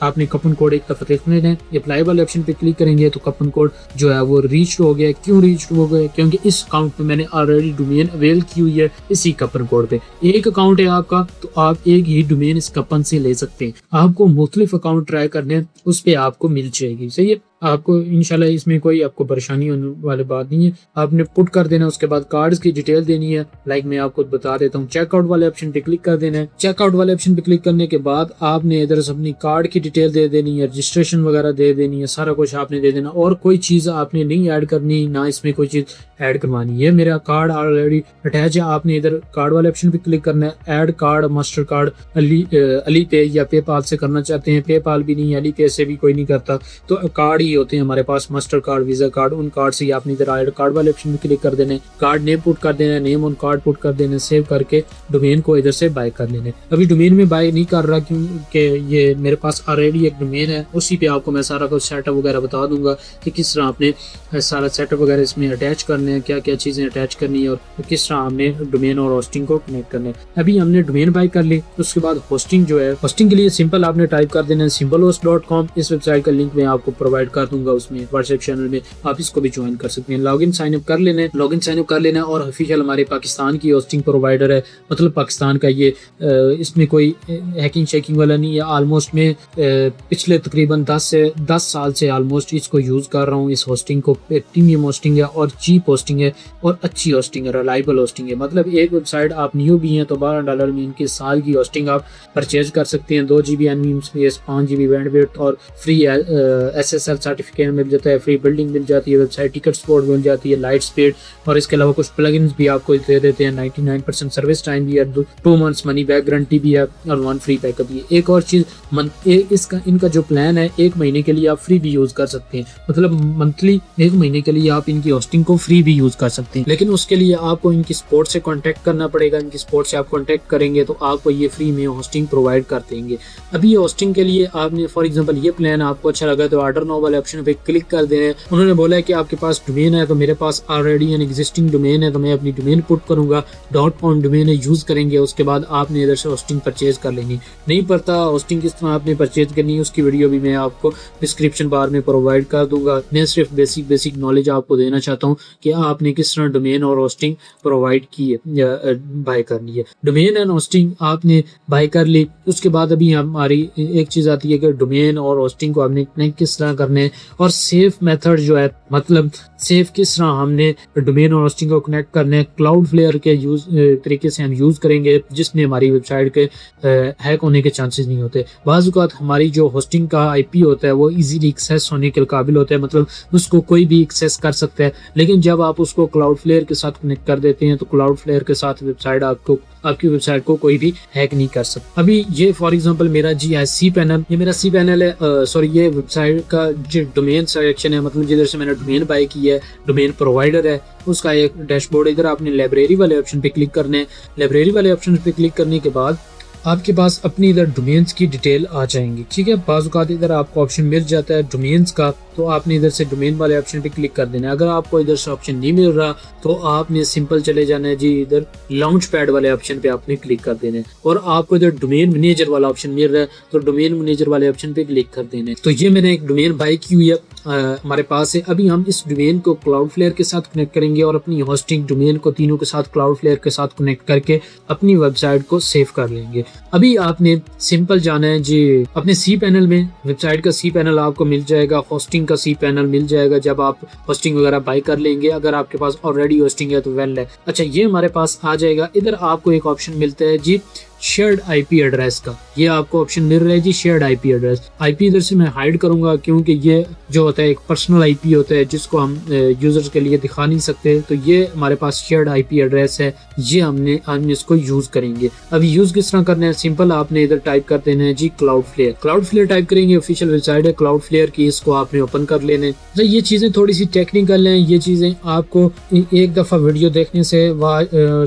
आपने कूपन कोड एक दफा देख लेना है। अप्लाई वाले ऑप्शन पे क्लिक करेंगे तो कूपन कोड जो है वो रीच हो गया। क्यों रीच हो गया? क्योंकि इस अकाउंट पे मैंने ऑलरेडी डोमेन अवेल की हुई है इसी कूपन कोड पे। एक अकाउंट है आपका तो आप एक ही डोमेन इस कूपन से ले सकते हैं। आपको मुख्तलिफ अकाउंट ट्राई करने हैं, उस पे आपको मिल जाएगी। सही है, आपको इंशाल्लाह इसमें कोई आपको परेशानी होने वाली बात नहीं है। आपने पुट कर देना, उसके बाद कार्ड्स की डिटेल देनी है। लाइक मैं आपको बता देता हूँ, चेकआउट वाले ऑप्शन पे क्लिक कर देना है। चेकआउट वाले ऑप्शन पे क्लिक करने के बाद आपने इधर से अपनी कार्ड की डिटेल दे देनी है, रजिस्ट्रेशन वगैरह दे देनी है, सारा कुछ आपने दे देना। और कोई चीज़ आपने नहीं ऐड करनी, ना इसमें कोई चीज़ ऐड करवानी है। मेरा कार्ड ऑलरेडी अटैच है, आपने इधर कार्ड वाले ऑप्शन पे क्लिक करना है। Add card, master card, Ali पे या पेपाल से करना चाहते हैं, पेपाल भी नहीं, अली पे से भी कोई नहीं करता, तो कार्ड ही होते हैं हमारे पास, मास्टर कार्ड, वीजा कार्ड। उन कार्ड से आपने इधर ऐड कार्ड वाले ऑप्शन पे क्लिक कर देना है। कार्ड नेम पुट कर देना है, नेम ऑन कार्ड पुट कर देना है, सेव करके डोमेन को इधर से बाय कर लेना है। अभी डोमेन में बाय नहीं कर रहा क्योंकि ये मेरे पास ऑलरेडी एक डोमेन है, उसी पे आपको मैं सारा कुछ सेटअप वगैरह बता दूंगा कि किस तरह आपने सारा सेटअप वगैरह इसमें अटैच करने हैं, क्या क्या चीजें अटैच करनी है और किस तरह हमने डोमेन और होस्टिंग को कनेक्ट करना है। अभी हमने डोमेन बाय कर ली, उसके बाद होस्टिंग जो है, होस्टिंग के लिए सिंपल आपने टाइप कर देना है simplehost.com। इस वेबसाइट का लिंक मैं आपको प्रोवाइड कर दूंगा उसमें व्हाट्सएप चैनल में, आप इसको भी ज्वाइन कर सकते हैं। लॉगिन साइन अप कर लेना है, लॉगिन साइन अप कर लेना है। और ऑफिशियल हमारे पाकिस्तान की होस्टिंग प्रोवाइडर है, मतलब पाकिस्तान का ये, इसमें कोई हैकिंग शेकिंग वाला नहीं है। ऑलमोस्ट मैं पिछले तकरीबन 10 साल से ऑलमोस्ट इसको यूज कर रहा हूँ, इस होस्टिंग को। प्रीमियम होस्टिंग है और चीप होस्टिंग है और अच्छी होस्टिंग है, रिलायबल होस्टिंग है। मतलब एक वेबसाइट आप न्यू भी हैं तो $12 में इनके साल की होस्टिंग आप परचेज कर सकते हैं। 2 GB NV space, 5 GB bandwidth और फ्री SSL सर्टिफिकेट मिल जाता है, फ्री बिल्डिंग मिल जाती है, वेबसाइट टिकट सपोर्ट मिल जाती है, लाइट स्पीड, और इसके अलावा कुछ प्लगइन्स भी आपको दे देते हैं। 99% सर्विस टाइम भी है, 2 मंथ्स मनी बैक गारंटी भी है और 1 फ्री बैकअप भी है। एक और चीज, इसका इनका जो प्लान है 1 महीने के लिए आप फ्री भी यूज कर सकते हैं, मतलब मंथली 1 महीने के लिए आप इनकी होस्टिंग को फ्री भी यूज कर सकते हैं। लेकिन उसके लिए आपको इनकी सपोर्ट से कांटेक्ट करना पड़ेगा। इनकी सपोर्ट से आप कांटेक्ट करेंगे तो आपको ये फ्री में होस्टिंग प्रोवाइड कर देंगे। अभी होस्टिंग के लिए आपने फॉर एग्जांपल ये प्लान आपको अच्छा लगा तो ऑर्डर नाउ वाले ऑप्शन पे क्लिक कर देना है। उन्होंने बोला है कि आपके पास डोमेन है, तो मेरे पास ऑलरेडी एन एग्जिस्टिंग डोमेन है, तो मैं अपनी डोमेन पुट करूंगा, .com डोमेन यूज करेंगे। उसके बाद आपने इधर से होस्टिंग परचेज कर लेनी। नहीं पता होस्टिंग किस तरह आपने परचेज करनी है, उसकी वीडियो भी मैं आपको डिस्क्रिप्शन बार में प्रोवाइड कर दूंगा। मैं सिर्फ बेसिक नॉलेज आपको देना चाहता हूँ कि आपने किस तरह डोमेन और होस्टिंग प्रोवाइड की है या बाय करनी है। डोमेन एंड होस्टिंग आपने बाय कर ली, उसके बाद अभी हमारी एक चीज आती है कि डोमेन और होस्टिंग को आपने कनेक्ट किस तरह करने है और सेफ मेथड जो है, मतलब सेफ किस तरह हमने डोमेन और होस्टिंग को कनेक्ट करने। क्लाउडफ्लेयर के यूज तरीके से हम यूज करेंगे जिसमें हमारी वेबसाइट के हैक होने के चांसेस नहीं होते। बाज़ औक़ात हमारी जो होस्टिंग का IP होता है वो इजीली एक्सेस होने के काबिल होता है, मतलब उसको कोई भी एक्सेस कर सकता है। लेकिन जब आप उसको क्लाउडफ्लेयर के साथ कनेक्ट कर देते हैं तो क्लाउडफ्लेयर के साथ वेबसाइट आपकी वेबसाइट को कोई भी हैक नहीं कर सकता। अभी ये फॉर एग्जांपल मेरा जी है सी पैनल, ये मेरा सी पैनल है, सॉरी ये वेबसाइट का जो डोमेन सिलेक्शन है, मतलब जिधर से मैंने डोमेन बाय की है, डोमेन प्रोवाइडर है उसका एक डैशबोर्ड। इधर आपने लाइब्रेरी वाले ऑप्शन पे क्लिक करना है। लाइब्रेरी वाले ऑप्शन पे क्लिक करने के बाद आपके पास अपनी इधर डोमेन्स की डिटेल आ जाएंगी, ठीक है। बाज़ इधर आपको ऑप्शन मिल जाता है डोमेन्स का, तो आपने इधर से डोमेन वाले ऑप्शन पे क्लिक कर देना है। अगर आपको इधर से ऑप्शन नहीं मिल रहा तो आपने सिंपल चले जाना है जी, इधर लॉन्च पैड वाले ऑप्शन पे आपने क्लिक कर देना है। और आपको इधर डोमेन मैनेजर वाला ऑप्शन मिल रहा है तो डोमेन मैनेजर वाले ऑप्शन पे क्लिक कर देना है। तो ये मैंने एक डोमेन बाय की हुई है हमारे पास है। अभी हम इस डोमेन को क्लाउडफ्लेयर के साथ कनेक्ट करेंगे और अपनी होस्टिंग डोमेन को तीनों के साथ क्लाउडफ्लेयर के साथ कनेक्ट करके अपनी वेबसाइट को सेव कर लेंगे। अभी आपने सिंपल जाना है जी अपने सी पैनल में, वेबसाइट का सी पैनल आपको मिल जाएगा, होस्टिंग का सी पैनल मिल जाएगा जब आप होस्टिंग वगैरह बाय कर लेंगे। अगर आपके पास ऑलरेडी होस्टिंग है तो वेल है। अच्छा, ये हमारे पास आ जाएगा। इधर आपको एक ऑप्शन मिलता है जी शेयर्ड आईपी एड्रेस का, ये आपको ऑप्शन मिल रहा है जी शेयर्ड आईपी एड्रेस। आईपी इधर से मैं हाइड करूंगा क्योंकि ये जो होता है एक पर्सनल आईपी होता है जिसको हम यूजर्स के लिए दिखा नहीं सकते। तो ये हमारे पास शेयर्ड आईपी एड्रेस है, ये हम इसको यूज करेंगे। अभी यूज किस तरह करना है, सिंपल आपने इधर टाइप कर देना है जी क्लाउडफ्लेयर। क्लाउडफ्लेयर टाइप करेंगे, ऑफिशियल वेबसाइट है क्लाउडफ्लेयर की, इसको आपने ओपन कर लेना है। तो ये चीजें थोड़ी सी टेक्निकल हैं, ये चीजें आपको एक दफा वीडियो देखने से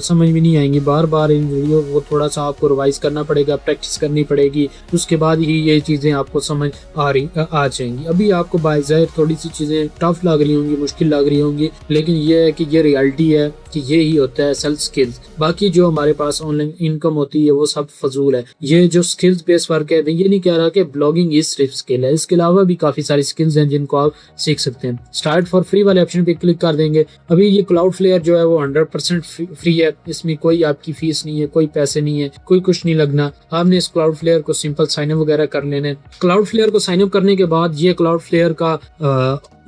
समझ में नहीं आएंगी, बार बार इन वीडियो को थोड़ा सा आपको रिवाइज करना पड़ेगा, प्रैक्टिस करनी पड़ेगी, उसके बाद ही ये चीजें आपको समझ आ जाएंगी। अभी आपको बाइज़ाहिर थोड़ी सी चीजें टफ लग रही होंगी, मुश्किल लग रही होंगी, लेकिन ये है कि ये रियलिटी है कि ये ही होता है असल स्किल्स। बाकी जो हमारे पास ऑनलाइन इनकम होती है वो सब फजूल है। ये जो स्किल्स बेस वर्क है, ये नहीं कह रहा कि ब्लॉगिंग ही सिर्फ स्किल है, इसके अलावा भी काफी सारी स्किल्स हैं जिनको आप सीख सकते हैं। स्टार्ट फॉर फ्री वाले ऑप्शन पे क्लिक कर देंगे। अभी ये क्लाउडफ्लेयर जो है वो 100% फ्री है, इसमें कोई आपकी फीस नहीं है, कोई पैसे नहीं है, कोई कुछ नहीं लगना। आपने इस क्लाउडफ्लेयर को सिंपल साइन अप वगैरह कर लेना है। क्लाउडफ्लेयर को साइन अप करने के बाद ये क्लाउडफ्लेयर का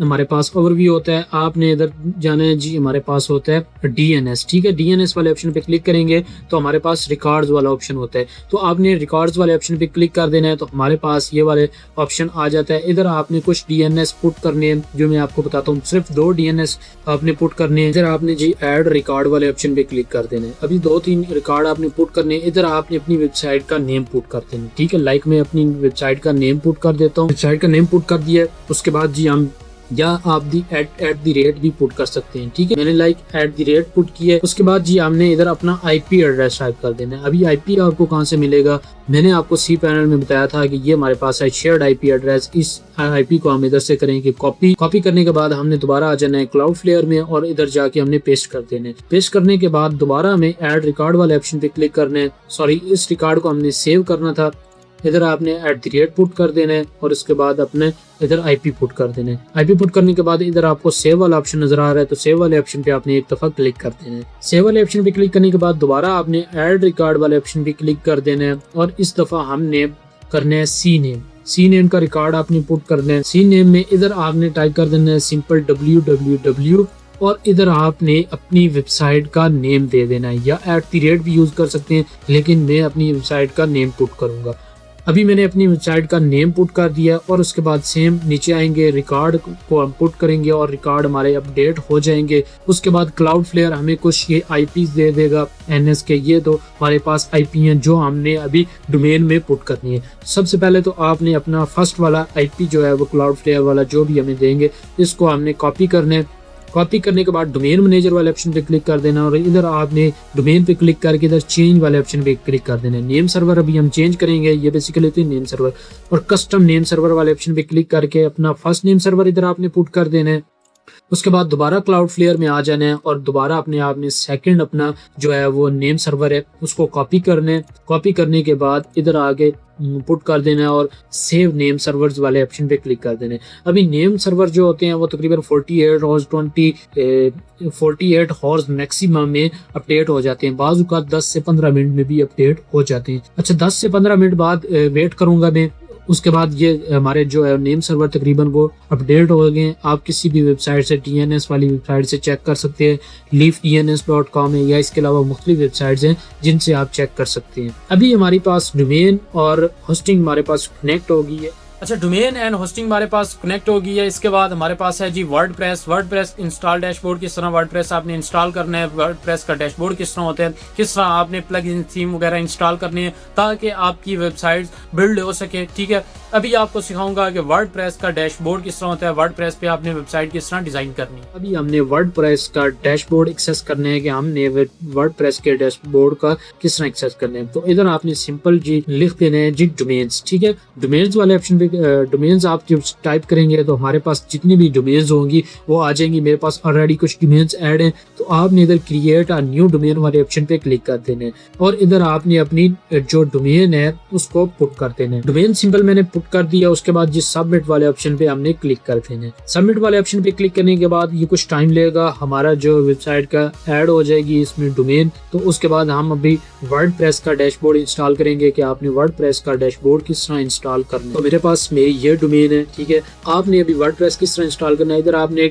हमारे पास ओवरव्यू होता है। आपने इधर जाना है जी, हमारे पास होता है डीएनएस, ठीक है। डीएनएस वाले ऑप्शन पे क्लिक करेंगे तो हमारे पास रिकॉर्ड्स वाला ऑप्शन होता है, तो आपने रिकॉर्ड्स वाले ऑप्शन पे क्लिक कर देना है तो हमारे पास ये वाले ऑप्शन आ जाता है। इधर आपने कुछ डीएनएस पुट करने हैं, जो मैं आपको बताता हूँ, सिर्फ 2 डीएनएस आपने पुट करने हैं। इधर आपने जी ऐड रिकॉर्ड वाले ऑप्शन पे क्लिक कर देना है। अभी 2-3 रिकॉर्ड आपने पुट करने हैं। इधर आपने अपनी वेबसाइट का नेम पुट कर देना, ठीक है। लाइक मैं अपनी वेबसाइट का नेम पुट कर देता हूँ, वेबसाइट का नेम पुट कर दिया। उसके बाद जी हम या आप दी @@ भी पुट कर सकते हैं, ठीक है। मैंने लाइक @@ पुट किया है। उसके बाद जी हमने इधर अपना आईपी एड्रेस टाइप कर देना है। अभी आईपी आपको कहाँ से मिलेगा, मैंने आपको सी पैनल में बताया था कि ये हमारे पास है शेयर्ड आईपी एड्रेस। इस आईपी को हम इधर से करेंगे कॉपी करने के बाद हमने दोबारा आ जाना है क्लाउडफ्लेयर में और इधर जाके हमने पेस्ट कर देना है। पेस्ट करने के बाद दोबारा हमें ऐड रिकॉर्ड वाले ऑप्शन पे क्लिक करना है। सॉरी, इस रिकॉर्ड को हमने सेव करना था। इधर आपने @ पुट कर देना है और इसके बाद अपने इधर आईपी पुट कर देना है। आईपी पुट करने के बाद इधर आपको सेव वाला ऑप्शन नजर आ रहा है, तो सेव वाले ऑप्शन पे आपने एक दफा क्लिक कर देना है। सेव वाले ऑप्शन पे क्लिक करने के बाद दोबारा आपने ऐड रिकॉर्ड वाले ऑप्शन पे क्लिक कर देना है और इस दफा हमने करना है सी नेम का रिकॉर्ड आपने पुट करना है। सी नेम में इधर आपने टाइप कर देना है सिंपल www और इधर आपने अपनी वेबसाइट का नेम दे देना है, या @ भी यूज कर सकते हैं, लेकिन मैं अपनी वेबसाइट का नेम पुट करूंगा। अभी मैंने अपनी वेबसाइट का नेम पुट कर दिया और उसके बाद सेम नीचे आएंगे, रिकॉर्ड को हम पुट करेंगे और रिकॉर्ड हमारे अपडेट हो जाएंगे। उसके बाद क्लाउडफ्लेयर हमें कुछ ये आईपी दे देगा एनएस के, ये तो हमारे पास आईपी हैं जो हमने अभी डोमेन में पुट करनी है। सबसे पहले तो आपने अपना फर्स्ट वाला आईपी जो है वो क्लाउडफ्लेयर वाला जो भी हमें देंगे इसको हमने कॉपी करना है। कॉपी करने के बाद डोमेन मैनेजर वाले ऑप्शन पे क्लिक कर देना और इधर आपने डोमेन पे क्लिक करके इधर चेंज वाले ऑप्शन पे क्लिक कर देना। नेम सर्वर अभी हम चेंज करेंगे, ये बेसिकली होती है नेम सर्वर, और कस्टम नेम सर्वर वाले ऑप्शन पे क्लिक करके अपना फर्स्ट नेम सर्वर इधर आपने पुट कर देना है। उसके बाद दोबारा क्लाउडफ्लेयर में आ जाना है और दोबारा आपने सेकंड अपना जो है वो नेम सर्वर है उसको कॉपी करना है। कॉपी करने के बाद इधर आगे पुट कर देना है और सेव नेम सर्वर्स वाले ऑप्शन पे क्लिक कर देना है। अभी नेम सर्वर जो होते हैं वो तकरीबन 48 हॉर्स मैक्सिमम में अपडेट हो जाते हैं, बाज़ औक़ात 10 से 15 मिनट में भी अपडेट हो जाते हैं। अच्छा, 10 से 15 मिनट बाद वेट करूंगा मैं। उसके बाद ये हमारे जो है नेम सर्वर तकरीबन वो अपडेट हो गए। आप किसी भी वेबसाइट से DNS वाली वेबसाइट से चेक कर सकते हैं, leafdns.com है, या इसके अलावा मुख्तलिफ वेबसाइट्स हैं जिनसे आप चेक कर सकते हैं। अभी हमारे पास डोमेन और होस्टिंग हमारे पास कनेक्ट हो गई है। अच्छा, डोमेन एंड होस्टिंग हमारे पास कनेक्ट हो गई है। इसके बाद हमारे पास है जी वर्डप्रेस इंस्टॉल डैशबोर्ड। किस तरह वर्डप्रेस आपने इंस्टॉल करना है, वर्डप्रेस का डैशबोर्ड किस तरह होता है, किस तरह आपने प्लगइन थीम वगैरह इंस्टॉल करनी है ताकि आपकी वेबसाइट बिल्ड हो सके। ठीक है, अभी आपको सिखाऊंगा कि वर्डप्रेस का डैशबोर्ड किस तरह होता है, वर्डप्रेस पे आपने वेबसाइट किस तरह डिजाइन करनी है। अभी हमने वर्डप्रेस का डैशबोर्ड एक्सेस करने है कि हमने वर्डप्रेस के डैशबोर्ड का किस तरह एक्सेस करने है। तो इधर आपने सिंपल जी लिख देना है जी डोमेन्स। ठीक है, डोमेन्स वाले ऑप्शन पे डोमेन्स आप जब टाइप करेंगे तो हमारे पास जितनी भी डोमेन्स होंगी वो आ जाएंगी। मेरे पास ऑलरेडी कुछ डोमेन्स ऐड हैं, तो आपने इधर क्रिएट अ न्यू डोमेन वाले ऑप्शन पे क्लिक कर देना है और इधर आपने अपनी जो डोमेन है उसको पुट कर देना है। डोमेन सिंपल मैंने पुट कर दिया। उसके बाद जिस सबमिट वाले ऑप्शन पे हमने क्लिक कर देना है। सबमिट वाले ऑप्शन पे क्लिक करने के बाद ये कुछ टाइम लेगा, हमारा जो वेबसाइट का ऐड हो जाएगी इसमें डोमेन। तो उसके बाद हम अभी वर्डप्रेस का डैशबोर्ड इंस्टॉल करेंगे कि आपने वर्डप्रेस का डैशबोर्ड किस तरह इंस्टॉल करना है। तो मेरे पास मेरी ये डोमेन है। ठीक है, आपने अभी वर्डप्रेस किस तरह इंस्टॉल करना है, इधर आपने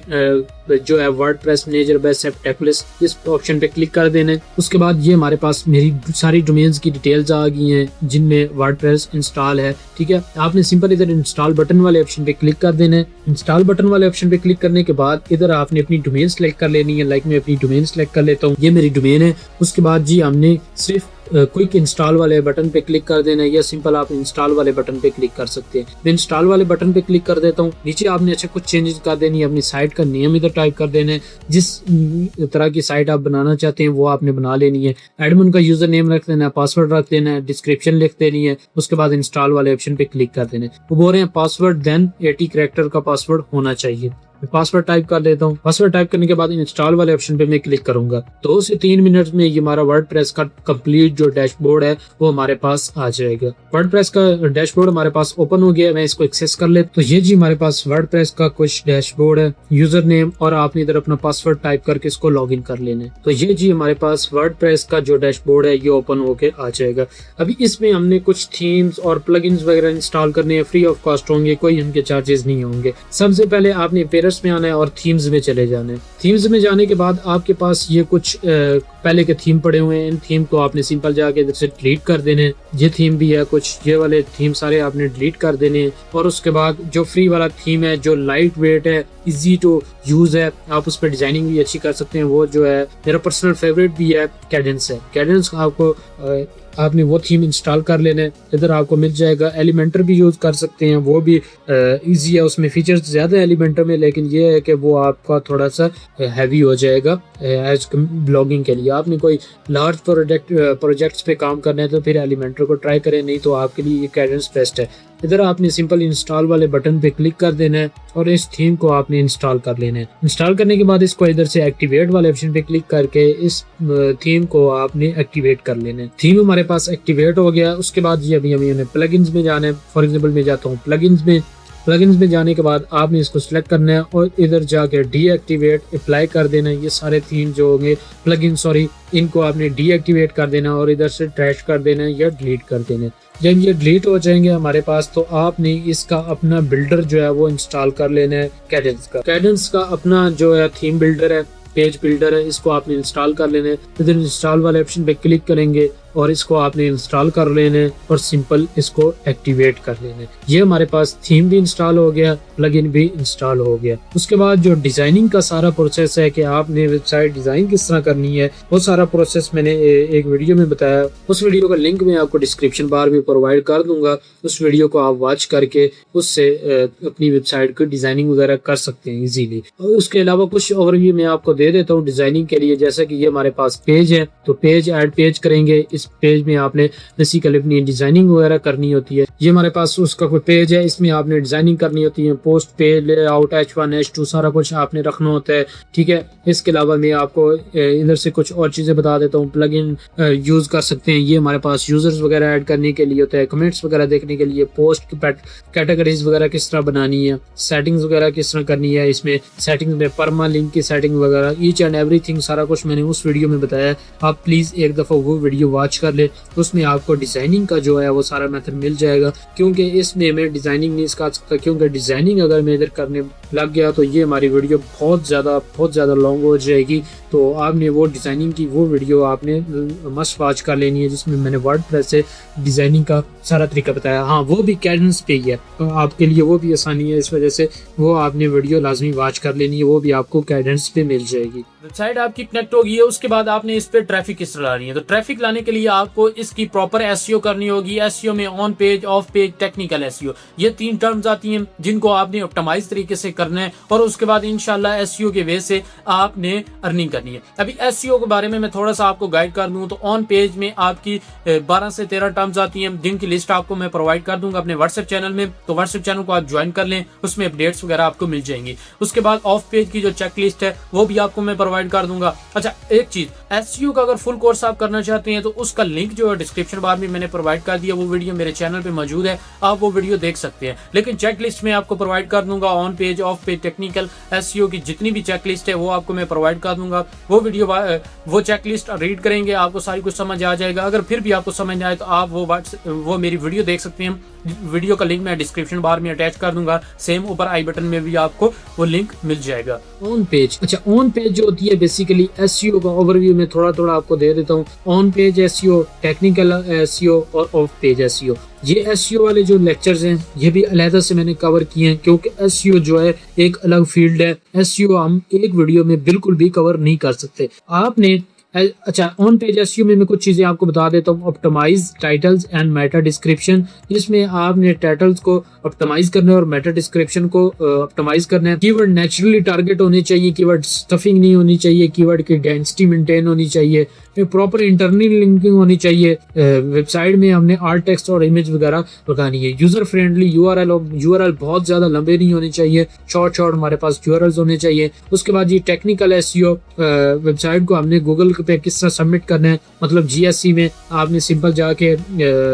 जो है वर्डप्रेस मैनेजर बेस्ट टेम्पलेट्स इस ऑप्शन पे क्लिक कर देना है। उसके बाद ये हमारे पास मेरी सारी डोमेन्स की डिटेल्स आ गई हैं जिनमें वर्डप्रेस इंस्टॉल है। ठीक है, आपने सिंपल इधर इंस्टॉल बटन वाले ऑप्शन पे क्लिक कर देना है। इंस्टॉल बटन वाले ऑप्शन पे क्लिक करने के बाद इधर आपने अपनी डोमेन सेलेक्ट कर लेनी है। लाइक मैं अपनी डोमेन सेलेक्ट कर लेता हूँ, ये मेरी डोमेन है। उसके बाद जी हमने सिर्फ क्विक इंस्टॉल वाले बटन पे क्लिक कर देना है या सिंपल आप इंस्टॉल वाले बटन पे क्लिक कर सकते हैं। मैं इंस्टॉल वाले बटन पे क्लिक कर देता हूँ। नीचे आपने अच्छा कुछ चेंजेस कर देनी है, अपनी साइट का नेम इधर टाइप कर देना है। जिस तरह की साइट आप बनाना चाहते हैं वो आपने बना लेनी है। एडमिन का यूजर नेम रख देना है, पासवर्ड रख देना है, डिस्क्रिप्शन लिख देनी है। उसके बाद इंस्टॉल वाले ऑप्शन पे क्लिक कर देना है। वो बोल रहे हैं पासवर्ड देन 80 कैरेक्टर का पासवर्ड होना चाहिए। मैं पासवर्ड टाइप कर देता हूँ। पासवर्ड टाइप करने के बाद इंस्टॉल वाले ऑप्शन पे मैं क्लिक करूंगा। 2 से 3 मिनट में ये हमारा वर्डप्रेस का कंप्लीट जो डैशबोर्ड है वो हमारे पास आ जाएगा। वर्डप्रेस का डैशबोर्ड हमारे पास ओपन हो गया। मैं इसको एक्सेस कर ले तो ये जी हमारे पास वर्डप्रेस का कुछ डैशबोर्ड है। यूजर नेम और आपने इधर अपना पासवर्ड टाइप करके इसको लॉग इन कर लेना है। तो ये जी हमारे पास वर्डप्रेस का जो डैशबोर्ड है ये ओपन होके आ जाएगा। अभी इसमें हमने कुछ थीम्स और प्लगइन्स वगैरह इंस्टॉल करने हैं, फ्री ऑफ कॉस्ट होंगे, कोई इनके चार्जेस नहीं होंगे। सबसे पहले आपने में आना है और थीम्स में चले जाना है। थीम्स में जाने के बाद आपके पास ये कुछ पहले के थीम पड़े हुए हैं। इन थीम को आपने सिंपल जाके इधर से डिलीट कर देने हैं। ये थीम भी है कुछ, ये वाले थीम सारे आपने डिलीट कर देने हैं। और उसके बाद जो फ्री वाला थीम है जो लाइट वेट है, इजी टू यूज है, आप उस पर डिजाइनिंग भी अच्छी कर सकते हैं, वो जो है मेरा पर्सनल फेवरेट भी है, कैडेंस है। कैडेंस आपको आपने वो थीम इंस्टॉल कर लेना है। इधर आपको मिल जाएगा। एलिमेंटर भी यूज कर सकते हैं, वो भी इजी है, उसमें फीचर्स ज्यादा है एलिमेंटर में, लेकिन ये है कि वो आपका थोड़ा सा हैवी हो जाएगा एज ब्लॉगिंग के लिए। आपने कोई लार्ज प्रोजेक्ट्स पे काम करना है तो फिर एलिमेंटर को ट्राई करें, नहीं तो आपके लिए ये कैडेंस बेस्ट है। इधर आपने सिंपल इंस्टॉल वाले बटन पे क्लिक कर देना है और इस थीम को आपने इंस्टॉल कर लेना है। इंस्टॉल करने के बाद इसको इधर से एक्टिवेट वाले ऑप्शन पे क्लिक करके इस थीम को आपने एक्टिवेट कर लेना है। थीम हमारे पास एक्टिवेट हो गया। उसके बाद ये अभी हमें प्लगइन्स में जाना है। फॉर एग्जांपल मैं जाता हूँ प्लगइन्स में जाने के बाद आपने इसको सिलेक्ट करना है और इधर जाके डीएक्टिवेट अप्लाई कर देना है। ये सारे थीम जो होंगे प्लगइन इनको आपने डीएक्टिवेट कर देना और इधर से ट्रैश कर देना है या डिलीट कर देना है। जब ये डिलीट हो जाएंगे हमारे पास तो आपने इसका अपना बिल्डर जो है वो इंस्टॉल कर लेना है। कैडेंस का अपना जो है थीम बिल्डर है, पेज बिल्डर है, इसको आपने इंस्टॉल कर लेना है। इधर इंस्टॉल वाले ऑप्शन पे क्लिक करेंगे और इसको आपने इंस्टॉल कर लेना है और सिंपल इसको एक्टिवेट कर लेना है। ये हमारे पास थीम भी इंस्टॉल हो गया, प्लगइन भी इंस्टॉल हो गया। उसके बाद जो डिजाइनिंग का सारा प्रोसेस है कि आपने वेबसाइट डिजाइन किस तरह करनी है, वो सारा प्रोसेस मैंने एक वीडियो में बताया। उस वीडियो का लिंक मैं आपको डिस्क्रिप्शन बार में प्रोवाइड कर दूंगा। उस वीडियो को आप वॉच करके उससे अपनी वेबसाइट की डिजाइनिंग वगैरह कर सकते हैं इजीली। और उसके अलावा कुछ ओवरव्यू मैं आपको दे देता हूँ डिजाइनिंग के लिए। जैसा कि ये हमारे पास पेज है तो पेज ऐड पेज करेंगे। इस पेज में आपने बेसिकली अपनी डिजाइनिंग वगैरह करनी होती है। ये हमारे पास उसका कोई पेज है, इसमें आपने डिजाइनिंग करनी होती है। Post page, layout, H1 H2 सारा कुछ आपने रखना होता है। ठीक है, इसके अलावा मैं आपको इधर से कुछ और चीजें बता देता हूँ। प्लगइन यूज कर सकते हैं। ये हमारे पास यूजर्स वगैरह ऐड करने के लिए होता है, कमेंट्स वगैरह देखने के लिए, पोस्ट कैटेगरीज वगैरह किस तरह बनानी है, सेटिंग्स वगैरह किस तरह करनी है। इसमें सेटिंग्स में परमा लिंक की सेटिंग वगैरह ईच एंड एवरीथिंग सारा कुछ मैंने उस वीडियो में बताया। आप प्लीज एक दफा वो वीडियो वॉच वॉच कर ले, उसमें आपको डिजाइनिंग का जो है वो सारा मेथड मिल जाएगा। क्योंकि इसमें मैं डिजाइनिंग नहीं सिखा सकता, क्योंकि डिजाइनिंग अगर मैं इधर करने लग गया तो ये हमारी वीडियो बहुत ज़्यादा लॉन्ग हो जाएगी। तो आपने वो डिज़ाइनिंग की वो वीडियो आपने मस्ट वॉच कर लेनी है, जिसमें मैंने वर्डप्रेस से डिज़ाइनिंग का सारा तरीका बताया। हाँ, वो भी कैडेंस पे ही है, तो आपके लिए वो भी आसानी है, इस वजह से वो आपने वीडियो लाजमी वॉच कर लेनी है, वो भी आपको कैडेंस पे मिल जाएगी। वेबसाइट आपकी कनेक्ट होगी है, उसके बाद आपने इस पे ट्रैफिक किस तरह लानी है। तो ट्रैफिक लाने के लिए आपको इसकी प्रॉपर एसईओ करनी होगी। एसईओ में on page, of page, technical SEO, ये 3 टर्म्स आती हैं जिनको आपने ऑप्टिमाइज तरीके से करना है, और उसके बाद इंशाल्लाह एसईओ के वे से आपने अर्निंग करनी है। अभी एसईओ के बारे में मैं थोड़ा सा आपको गाइड कर दूं तो ऑन पेज में आपकी 12 से 13 टर्म्स आती हैं, जिनकी लिस्ट आपको मैं प्रोवाइड कर दूंगा अपने व्हाट्सएप चैनल में। तो व्हाट्सएप चैनल को आप ज्वाइन कर लें, उसमें अपडेट्स वगैरह आपको मिल जाएंगी। उसके बाद ऑफ पेज की जो चेक लिस्ट है वो भी आपको मैं प्रोवाइड कर दूंगा। अच्छा, एक चीज, एसईओ का अगर फुल कोर्स आप करना चाहते हैं तो उसका लिंक जो है डिस्क्रिप्शन बार में मैंने प्रोवाइड कर दिया, वो वीडियो मेरे चैनल पे मौजूद है, आप वो वीडियो देख सकते हैं। लेकिन चेक लिस्ट में आपको प्रोवाइड कर दूंगा on page, of page, technical, SEO की जितनी भी चेक लिस्ट है वो आपको मैं प्रोवाइड कर दूंगा। वो वीडियो वो चेक लिस्ट रीड करेंगे, आपको सारी कुछ समझ आ जाएगा। अगर फिर भी आपको समझ नहीं आए तो आप वो मेरी वीडियो देख सकते हैं। वीडियो का लिंक मैं डिस्क्रिप्शन बार में अटैच कर दूंगा, सेम ऊपर आई बटन में भी आपको वो लिंक मिल जाएगा। ऑन पेज, अच्छा ऑन पेज जो होती है बेसिकली एसईओ का ओवरव्यू में थोड़ा आपको दे देता हूँ। On page SEO, technical SEO और ऑफ पेज एसईओ, ये एसईओ वाले जो लेक्चर्स हैं ये भी अलहदा से मैंने कवर किए हैं, क्योंकि एसईओ जो है एक अलग फील्ड है। एसईओ हम एक वीडियो में बिल्कुल भी कवर नहीं कर सकते। आपने अच्छा, ऑन पेज एसईओ में मैं कुछ चीजें आपको बता देता हूँ। Optimise titles and meta description, इसमें आपने टाइटल्स को ऑप्टिमाइज करना है और मेटा डिस्क्रिप्शन को ऑप्टिमाइज करना है। कीवर्ड नेचुरली टारगेट होने चाहिए, कीवर्ड स्टफिंग नहीं होनी चाहिए, कीवर्ड की डेंसिटी मेंटेन होनी चाहिए, प्रॉपर इंटरनल लिंकिंग होनी चाहिए। वेबसाइट में हमने आर्ट, टेक्स्ट और इमेज वगैरह लगानी है। यूजर फ्रेंडली यूआरएल बहुत ज्यादा लंबे नहीं होने चाहिए, शॉर्ट हमारे पास यूआरएल्स होने चाहिए। उसके बाद ये टेक्निकल एसईओ, वेबसाइट को हमने गूगल पे किस तरह सबमिट करना है, मतलब जीएससी में आपने सिंपल जाके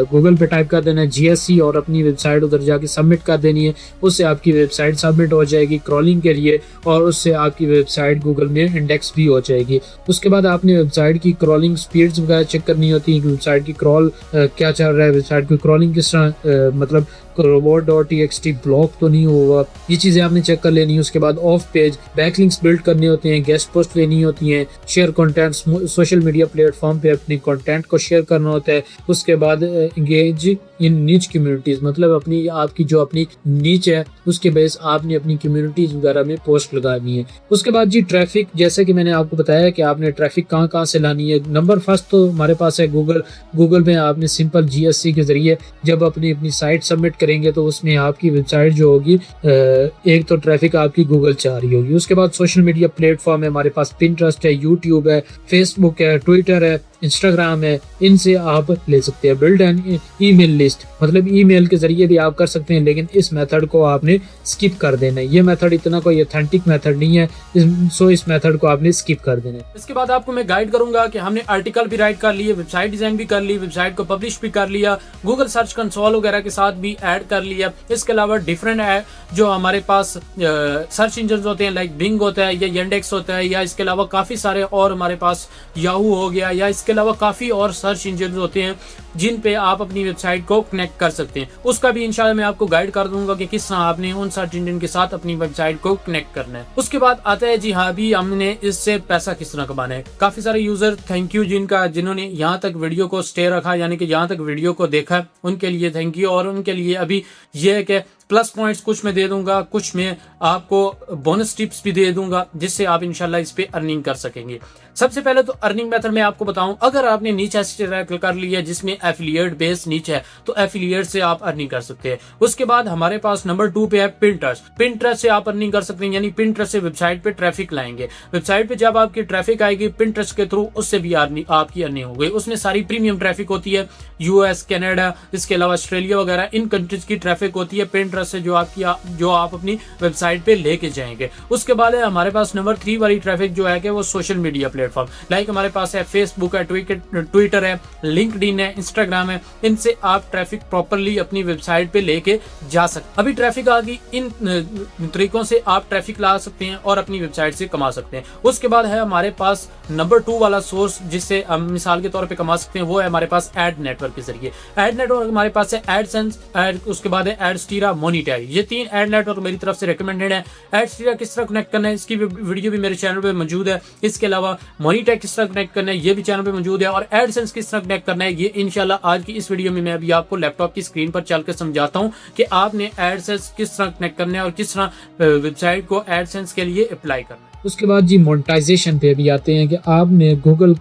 गूगल पे टाइप कर देना है जीएससी और अपनी वेबसाइट उधर जाके सबमिट कर देनी है, उससे आपकी वेबसाइट सबमिट हो जाएगी क्रॉलिंग के लिए, और उससे आपकी वेबसाइट गूगल में इंडेक्स भी हो जाएगी। उसके बाद आपने वेबसाइट की क्रॉलिंग स्पीड्स वगैरह चेक करनी होती है कि वेबसाइट की क्रॉल क्या चल रहा है, वेबसाइट की क्रॉलिंग किस तरह, मतलब robot.txt ब्लॉक तो नहीं होगा, ये चीजें आपने चेक कर लेनी है। उसके बाद ऑफ पेज बैकलिंक्स बिल्ड करने होते हैं, गेस्ट पोस्ट लेनी होती हैं, share content social media platform पे अपने कंटेंट को शेयर करना होता है। उसके बाद एंगेज इन नीच कम्युनिटीज, मतलब अपनी आपकी जो अपनी नीच है उसके बेस आपने अपनी कम्युनिटीज वगैरह में पोस्ट लगानी है। उसके बाद जी ट्रैफिक, जैसे कि मैंने आपको बताया कि आपने ट्रैफिक कहाँ से लानी है। नंबर फर्स्ट तो हमारे पास है गूगल में आपने सिंपल जीएससी के जरिए जब अपनी साइट सबमिट करेंगे तो उसमें आपकी वेबसाइट जो होगी, एक तो ट्रैफिक आपकी गूगल से आ रही होगी। उसके बाद सोशल मीडिया प्लेटफॉर्म है हमारे पास, पिंटरेस्ट है, यूट्यूब है, फेसबुक है, ट्विटर है, इंस्टाग्राम है, इनसे आप ले सकते हैं। बिल्ड एन ईमेल लिस्ट, मतलब ईमेल के जरिए भी आप कर सकते हैं, लेकिन इस मेथड को आपने स्किप कर देना है। ये मेथड इतना कोई ऑथेंटिक मेथड नहीं है, इस मेथड को आपने स्किप कर देना है। इसके बाद आपको मैं गाइड करूंगा कि हमने आर्टिकल भी राइट कर लिए, वेबसाइट डिजाइन भी कर ली, वेबसाइट को पब्लिश भी कर लिया, गूगल सर्च कंसोल वगैरह के साथ भी ऐड कर लिया। इसके अलावा डिफरेंट जो हमारे पास सर्च इंजन होते हैं, लाइक बिंग होता है या येंडेक्स होता है, या इसके अलावा काफी सारे और हमारे पास याहू हो गया, या इसके अलावा काफी और सर्च इंजन होते हैं जिन पे आप अपनी वेबसाइट को कनेक्ट कर सकते हैं। उसका भी इंशाल्लाह मैं आपको गाइड कर दूंगा कि किस तरह आपने उन सर्च इंजन के साथ अपनी वेबसाइट को कनेक्ट करना है। उसके बाद आता है जी हाँ, भी हमने इससे पैसा किस तरह कमाना है। काफी सारे यूजर, थैंक यू जिन्होंने यहाँ तक वीडियो को स्टे रखा, यानी कि यहाँ तक वीडियो को देखा, उनके लिए थैंक यू। और उनके लिए अभी ये है कि प्लस पॉइंट्स कुछ मैं दे दूंगा, कुछ मैं आपको बोनस टिप्स भी दे दूंगा, जिससे आप इंशाल्लाह इस पे अर्निंग कर सकेंगे। सबसे पहले तो अर्निंग मेथड मैं आपको बताऊं, अगर आपने नीच कर लिया जिसमें एफिलिएट बेस्ड नीच है तो एफिलिएट से आप अर्निंग कर सकते हैं। उसके बाद हमारे पास नंबर 2 पे है पिंटरेस्ट से आप अर्निंग कर सकते हैं, यानी पिंटरेस्ट से वेबसाइट पे ट्रैफिक लाएंगे। वेबसाइट पे जब आपकी ट्रैफिक आएगी पिंटरेस्ट के थ्रू, उससे भी आपकी अर्निंग होगी। उसमें सारी प्रीमियम ट्रैफिक होती है, यूएस, कनाडा, इसके अलावा ऑस्ट्रेलिया वगैरह इन कंट्रीज की ट्रैफिक होती है। पिंटरेस्ट Pinterest है जो आप अपनी वेबसाइट पे लेके जाएंगे। उसके बाद है हमारे पास नंबर 3 वाली ट्रैफिक जो है कि वो सोशल मीडिया प्लेटफॉर्म, लाइक हमारे पास है फेसबुक है, ट्विटर है, लिंक्डइन है, इंस्टाग्राम है। इनसे आप ट्रैफिक प्रॉपरली अपनी वेबसाइट पे लेके जा सकते। अभी ट्रैफिक आ गई, इन तरीकों से आप ट्रैफिक ला सकते हैं और अपनी वेबसाइट से कमा सकते हैं। उसके बाद है हमारे पास नंबर 2 वाला सोर्स जिससे हम मिसाल के तौर पे कमा सकते हैं, वो है हमारे पास एड नेटवर्क के जरिए। एड नेटवर्क हमारे पास है एडसेंस, उसके बाद है एडस्टीरा, मोनीटरी। ये 3 एड नेटवर्क मेरी तरफ से रिकमेंडेड है। एडस्टीरा किस तरह कनेक्ट करना है इसकी वीडियो भी मेरे चैनल पे मौजूद है। इसके अलावा मोनीटरी किस तरह कनेक्ट करना है ये भी चैनल पे मौजूद है, और एडसेंस किस तरह कनेक्ट करना है ये इंशाल्लाह आज की इस वीडियो में मैं अभी आपको लैपटॉप की स्क्रीन पर चलकर समझाता हूं कि आपने एडसेंस किस तरह कनेक्ट करना है और किस तरह वेबसाइट को एडसेंस के लिए अप्लाई करना है। उसके बाद जी मोनेटाइजेशन पे भी आते हैं कि आपने गूगल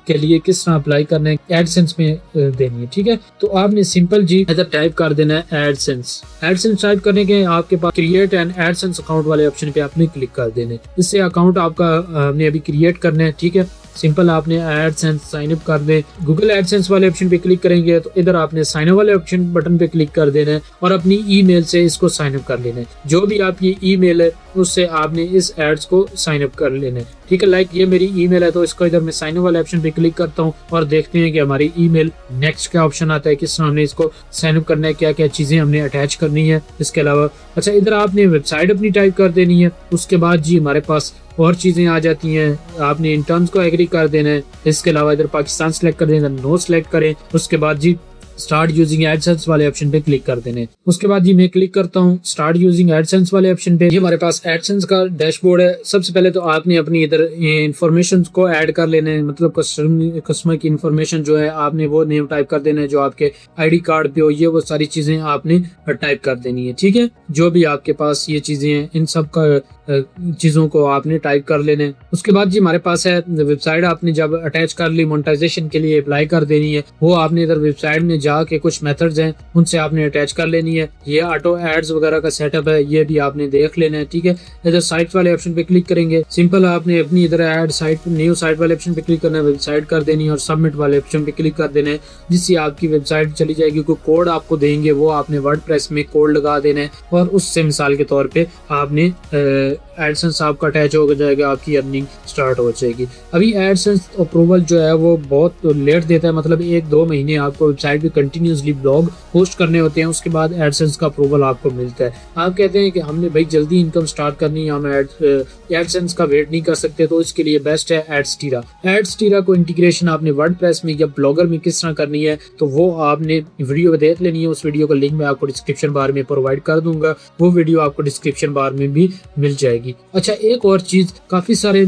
के लिए किस तरह अप्लाई करना है, एडसेंस में देनी है। ठीक है, तो आपने सिंपल जी इधर टाइप कर देना है एडसेंस। एडसेंस टाइप करने के आपके पास क्रिएट एन एडसेंस अकाउंट वाले ऑप्शन पे आपने क्लिक कर देना है। इससे अकाउंट आपका आपने अभी क्रिएट करना है। ठीक है, सिंपल आपने एडसेंस साइन अप कर दे। गूगल एडसेंस वाले ऑप्शन पे क्लिक करेंगे तो इधर आपने साइन अप वाले ऑप्शन बटन पे क्लिक कर देना है और अपनी ईमेल से इसको साइन अप कर लेना है। जो भी आपकी ईमेल है उससे आपने इस एड्स को साइन अप कर लेना है। ठीक है, लाइक ये मेरी ईमेल है तो इसको इधर मैं साइन अप वाले ऑप्शन पे क्लिक करता हूँ और देखते हैं कि हमारी ईमेल नेक्स्ट क्या ऑप्शन आता है, किस तरह हमने इसको साइन अप करना है, क्या क्या चीजें हमने अटैच करनी है। इसके अलावा अच्छा इधर आपने वेबसाइट अपनी टाइप कर देनी है। उसके बाद जी हमारे पास और चीजें आ जाती हैं, आपने इन टर्म्स को एग्री कर देना है। इसके अलावा इधर पाकिस्तान सेलेक्ट कर देना, नो सेलेक्ट करें। उसके बाद जी स्टार्ट यूजिंग एडसेंस वाले ऑप्शन पे क्लिक कर देने। उसके बाद जी मैं क्लिक करता हूँ स्टार्ट यूजिंग एडसेंस वाले ऑप्शन पे। ये हमारे पास एडसेंस का डैशबोर्ड है। सबसे पहले तो आपने अपनी इधर इन्फॉर्मेशन को ऐड कर लेना है, मतलब कस्टमर की इन्फॉर्मेशन जो है आपने वो नेम टाइप कर देना है, जो आपके आईडी कार्ड पे हो ये वो सारी चीजें आपने टाइप कर देनी है। ठीक है, जो भी आपके पास ये चीजें हैं इन सब का चीजों को आपने टाइप कर लेने। उसके बाद जी हमारे पास है वेबसाइट आपने जब अटैच कर ली मोनेटाइजेशन के लिए अप्लाई कर देनी है, वो आपने इधर वेबसाइट में जाके कुछ मेथड्स हैं उनसे आपने अटैच कर लेनी है। ये ऑटो एड्स वगैरह का सेटअप है, ये भी आपने देख लेना है। ठीक है, इधर साइट वाले ऑप्शन पे क्लिक करेंगे। सिंपल आपने अपनी इधर ऐड साइट न्यू साइट वाले ऑप्शन पे क्लिक करना है, वेबसाइट कर देनी है और सबमिट वाले ऑप्शन पे क्लिक कर देना है, जिससे आपकी वेबसाइट चली जाएगी। कोई कोड आपको देंगे वो आपने वर्डप्रेस में कोड लगा देना है और उससे मिसाल के तौर पे आपने एडसेंस आपका अटैच हो जाएगा, आपकी अर्निंग स्टार्ट हो जाएगी। अभी एडसेंस अप्रूवल जो है वो बहुत लेट देता है, मतलब 1-2 महीने आपको वेबसाइट पे कंटिन्यूसली ब्लॉग पोस्ट करने होते हैं, उसके बाद एडसेंस का अप्रूवल आपको मिलता है। आप कहते हैं कि हमने भाई जल्दी इनकम स्टार्ट करनी है, हम एडसेंस का वेट नहीं कर सकते, तो इसके लिए बेस्ट है एडस्टीरा। एडस्टीरा को इंटीग्रेशन आपने वर्डप्रेस में या ब्लॉगर में किस तरह करनी है तो वो आपने वीडियो देख लेनी है। उस वीडियो का लिंक मैं आपको डिस्क्रिप्शन बार में प्रोवाइड कर दूंगा, वो वीडियो आपको डिस्क्रिप्शन बार में भी मिल जाएगी। अच्छा एक और चीज, काफी सारे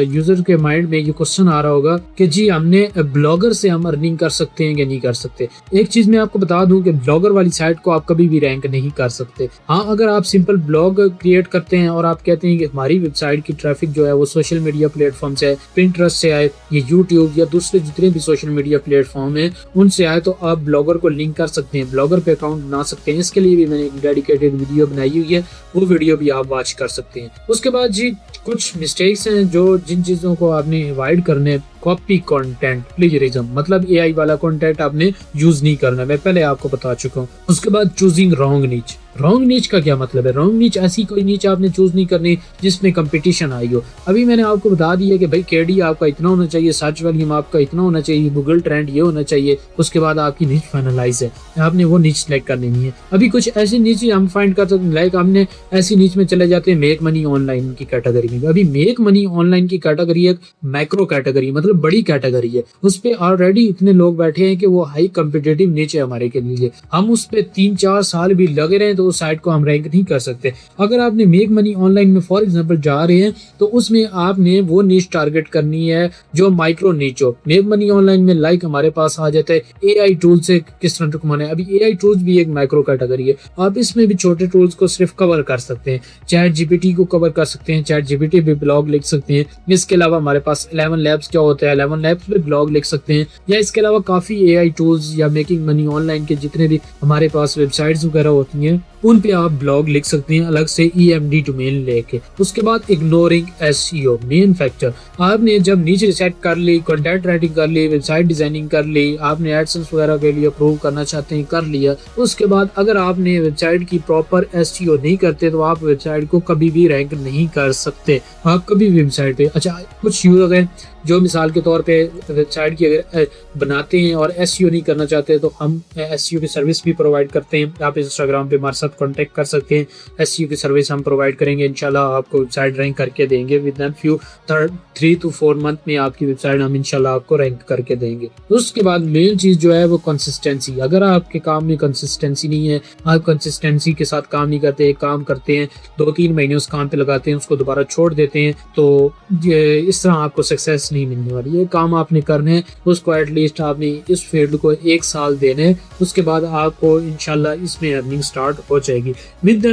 यूजर के माइंड में ये क्वेश्चन आ रहा होगा कि जी हमने ब्लॉगर से हम अर्निंग कर सकते हैं या नहीं कर सकते। एक चीज मैं आपको बता दूं कि ब्लॉगर वाली साइट को आप कभी भी रैंक नहीं कर सकते। हाँ, अगर आप सिंपल ब्लॉग क्रिएट करते हैं और आप कहते हैं कि हमारी वेबसाइट की ट्रैफिक जो है वो सोशल मीडिया प्लेटफॉर्म से आए, पिंटरेस्ट से आए, ये यूट्यूब या दूसरे जितने भी सोशल मीडिया प्लेटफॉर्म है उनसे आए, तो आप ब्लॉगर को लिंक कर सकते हैं, ब्लॉगर पे अकाउंट बना सकते हैं। इसके लिए भी मैंने एक डेडिकेटेड वीडियो बनाई हुई है, वो वीडियो भी आप वॉच कर सकते हैं। उसके बाद जी कुछ मिस्टेक्स हैं जो जिन चीजों को आपने अवॉइड करने। कॉपी कंटेंट, प्लेजरिज्म, मतलब एआई वाला कंटेंट आपने यूज नहीं करना, मैं पहले आपको बता चुका हूँ। उसके बाद चूजिंग रॉन्ग नीच। रॉन्ग नीच का क्या मतलब है? रॉन्ग नीच ऐसी कोई नीच आपने चूज नहीं करनी जिसमें कंपटीशन आई हो। अभी मैंने आपको बता दिया कि भाई केडी आपका इतना होना चाहिए, सर्च वॉल्यूम आपका इतना होना चाहिए, गूगल ट्रेंड ये होना चाहिए, उसके बाद आपकी नीच फाइनलाइज है, आपने वो नीच सेलेक्ट करनी नहीं है। अभी कुछ ऐसी नीच हम फाइंड कर सकते हैं, लाइक हमने ऐसी नीच में चले जाते हैं मेक मनी ऑनलाइन की कैटेगरी में। अभी मेक मनी ऑनलाइन की कैटेगरी एक माइक्रो कैटेगरी, मतलब बड़ी कैटेगरी है, उस पे ऑलरेडी इतने लोग बैठे हैं कि वो हाई कॉम्पिटिटिव नीच है हमारे के लिए। हम उस पे 3-4 साल भी लगे रहे तो उस साइट को हम रैंक नहीं कर सकते। अगर आपने मेक मनी ऑनलाइन में फॉर एग्जांपल जा रहे हैं तो उसमें आपने वो नीच टारगेट करनी है जो माइक्रो नीच हो। मेक मनी ऑनलाइन में लाइक हमारे पास आ जाता है एआई टूल से किस तरह कमाना है। अभी एआई टूल्स भी एक माइक्रो कैटेगरी है, आप इसमें भी छोटे टूल्स को सिर्फ कवर कर सकते हैं। चैट जीपीटी को कवर कर सकते हैं, चैट जीपीटी पे ब्लॉग लिख सकते हैं। इसके अलावा हमारे पास 11 लैब्स क्या होता है, 11 लैब्स पे ब्लॉग लिख सकते हैं। या इसके अलावा काफी एआई टूल्स या मेकिंग मनी ऑनलाइन के जितने भी हमारे पास वेबसाइट्स वगैरह होती हैं उन पे आप ब्लॉग लिख सकते हैं अलग से EMD डोमेन लेके। उसके बाद इग्नोरिंग SEO मेन फैक्टर, आपने जब नीचे सेट कर ली, कंटेंट राइटिंग कर ली, वेबसाइट डिजाइनिंग कर ली, आपने एडसेंस वगैरह के लिए अप्रूव करना चाहते हैं कर लिया, उसके बाद अगर आपने वेबसाइट की प्रॉपर SEO नहीं करते तो आप वेबसाइट को कभी भी रैंक नहीं कर सकते। आप कभी भी वेबसाइट पे, अच्छा कुछ यूजर हैं जो मिसाल के तौर पे वेबसाइट की अगर बनाते हैं और SEO नहीं करना चाहते तो हम SEO की सर्विस भी प्रोवाइड करते हैं। आप इंस्टाग्राम पे हमारे साथ कांटेक्ट कर सकते हैं, SEO की सर्विस हम प्रोवाइड करेंगे, इंशाल्लाह आपको वेबसाइट रैंक करके देंगे। With in few 3 to 4 month में आपकी वेबसाइट हम इंशाल्लाह आपको रैंक करके देंगे। उसके बाद मेन चीज जो है वो कंसिस्टेंसी। अगर आपके काम में कंसिस्टेंसी नहीं है, आप कंसिस्टेंसी के साथ काम नहीं करते, एक काम करते हैं 2-3 महीने उस काम पे लगाते हैं, उसको दोबारा छोड़ देते हैं, तो इस तरह आपको सक्सेस नहीं मिलने वाली। ये काम आपने करने हैं, उसको एटलीस्ट आपने इस फील्ड को 1 साल देने हैं, उसके बाद आपको इंशाल्लाह इसमें अर्निंग स्टार्ट हो जाएगी। विद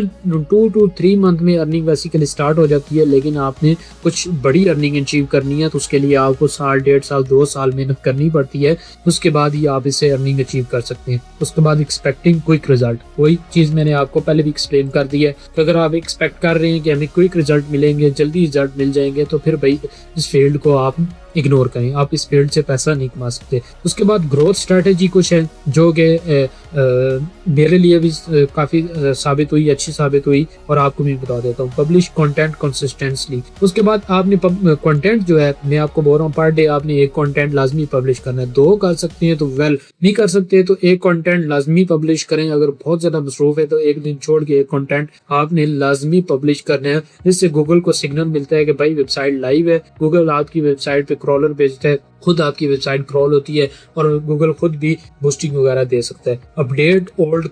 2 to 3 मंथ में अर्निंग बेसिकली स्टार्ट हो जाती है, लेकिन आपने कुछ बड़ी अर्निंग अचीव करनी है तो उसके लिए आपको साल, 1.5 साल, 2 साल मेहनत करनी पड़ती है। उसके बाद ही आप इसे अर्निंग अचीव कर सकते हैं। उसके बाद एक्सपेक्टिंग क्विक रिजल्ट, वही चीज मैंने आपको पहले भी एक्सप्लेन कर दी है कि अगर आप एक्सपेक्ट कर रहे हैं कि हमें क्विक रिजल्ट मिलेंगे, जल्दी रिजल्ट मिल जाएंगे, तो फिर भाई इस फील्ड को आप इग्नोर करें, आप इस फील्ड से पैसा नहीं कमा सकते। उसके बाद ग्रोथ स्ट्रेटेजी कुछ है जो कि मेरे लिए भी काफी साबित हुई, अच्छी साबित हुई, और आपको भी बता देता हूँ। Publish content consistently. उसके बाद आपने कंटेंट जो है, मैं आपको बोल रहा हूँ पर डे आपने एक कंटेंट लाजमी पब्लिश करना है। 2 कर सकते हैं तो वेल, नहीं कर सकते तो एक कंटेंट लाजमी पब्लिश करें। अगर बहुत ज्यादा मसरूफ है तो एक दिन छोड़ के एक कंटेंट आपने लाजमी पब्लिश करना है। इससे गूगल को सिग्नल मिलता है कि भाई वेबसाइट लाइव है, गूगल आपकी वेबसाइट पे क्रॉलर भेजता है, खुद आपकी वेबसाइट क्रॉल होती है और गूगल खुद भी बूस्टिंग वगैरह दे सकता है। अपडेट ओल्ड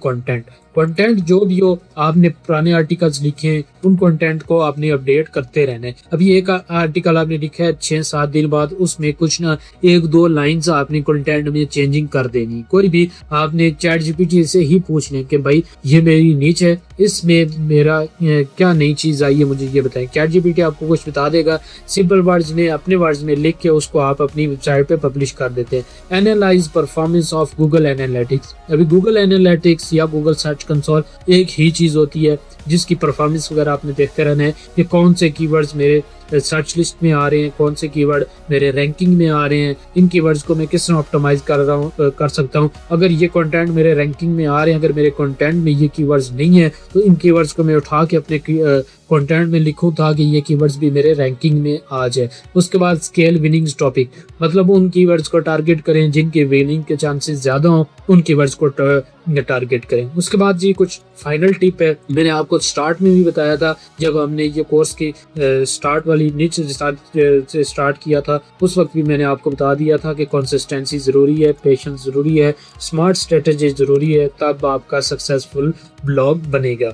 कंटेंट जो भी हो, आपने पुराने आर्टिकल्स लिखे हैं, उन कंटेंट को आपने अपडेट करते रहना है। अभी एक आर्टिकल आपने लिखा है, 6-7 दिन बाद उसमें कुछ ना 1-2 लाइंस आपने कंटेंट में चेंजिंग कर देनी। कोई भी आपने चैट जीपीटी से ही पूछ लें कि भाई ये मेरी नीच है, इसमें मेरा क्या नई चीज आई है, मुझे ये बताएं। चैट जीपीटी आपको कुछ बता देगा, सिंपल वर्ड्स में, अपने वर्ड्स में लिख के उसको आप अपनी वेबसाइट पे पब्लिश कर देते हैं। Analyse performance of Google analytics. अभी गूगल एनालिटिक्स या गूगल सर्च कंसोल एक ही चीज होती है जिसकी परफॉर्मेंस वगैरह आपने देखते रहना है कि कौन से कीवर्ड्स मेरे सर्च लिस्ट में आ रहे हैं, कौन से कीवर्ड मेरे रैंकिंग में आ रहे हैं, इन कीवर्ड्स को मैं किस तरह ऑप्टिमाइज कर सकता हूँ। अगर ये कंटेंट मेरे रैंकिंग में आ रहे हैं, अगर मेरे कंटेंट में ये कीवर्ड्स नहीं है तो इन कीवर्ड्स को मैं उठा के अपने कंटेंट में लिखूं ताकि ये कीवर्ड्स भी मेरे रैंकिंग में आ जाए। उसके बाद स्केल विनिंग्स टॉपिक, मतलब उन कीवर्ड्स को टारगेट करें जिनके विनिंग के चांसेस ज्यादा हो, उन कीवर्ड्स को टारगेट करें। उसके बाद जी कुछ फाइनल टिप है, मैंने आपको स्टार्ट में भी बताया था जब हमने ये कोर्स की स्टार्ट वाली नीचे से स्टार्ट किया था, उस वक्त भी मैंने आपको बता दिया था कि कंसिस्टेंसी जरूरी है, पेशेंस जरूरी है, स्मार्ट स्ट्रेटेजी जरूरी है, तब आपका सक्सेसफुल ब्लॉग बनेगा।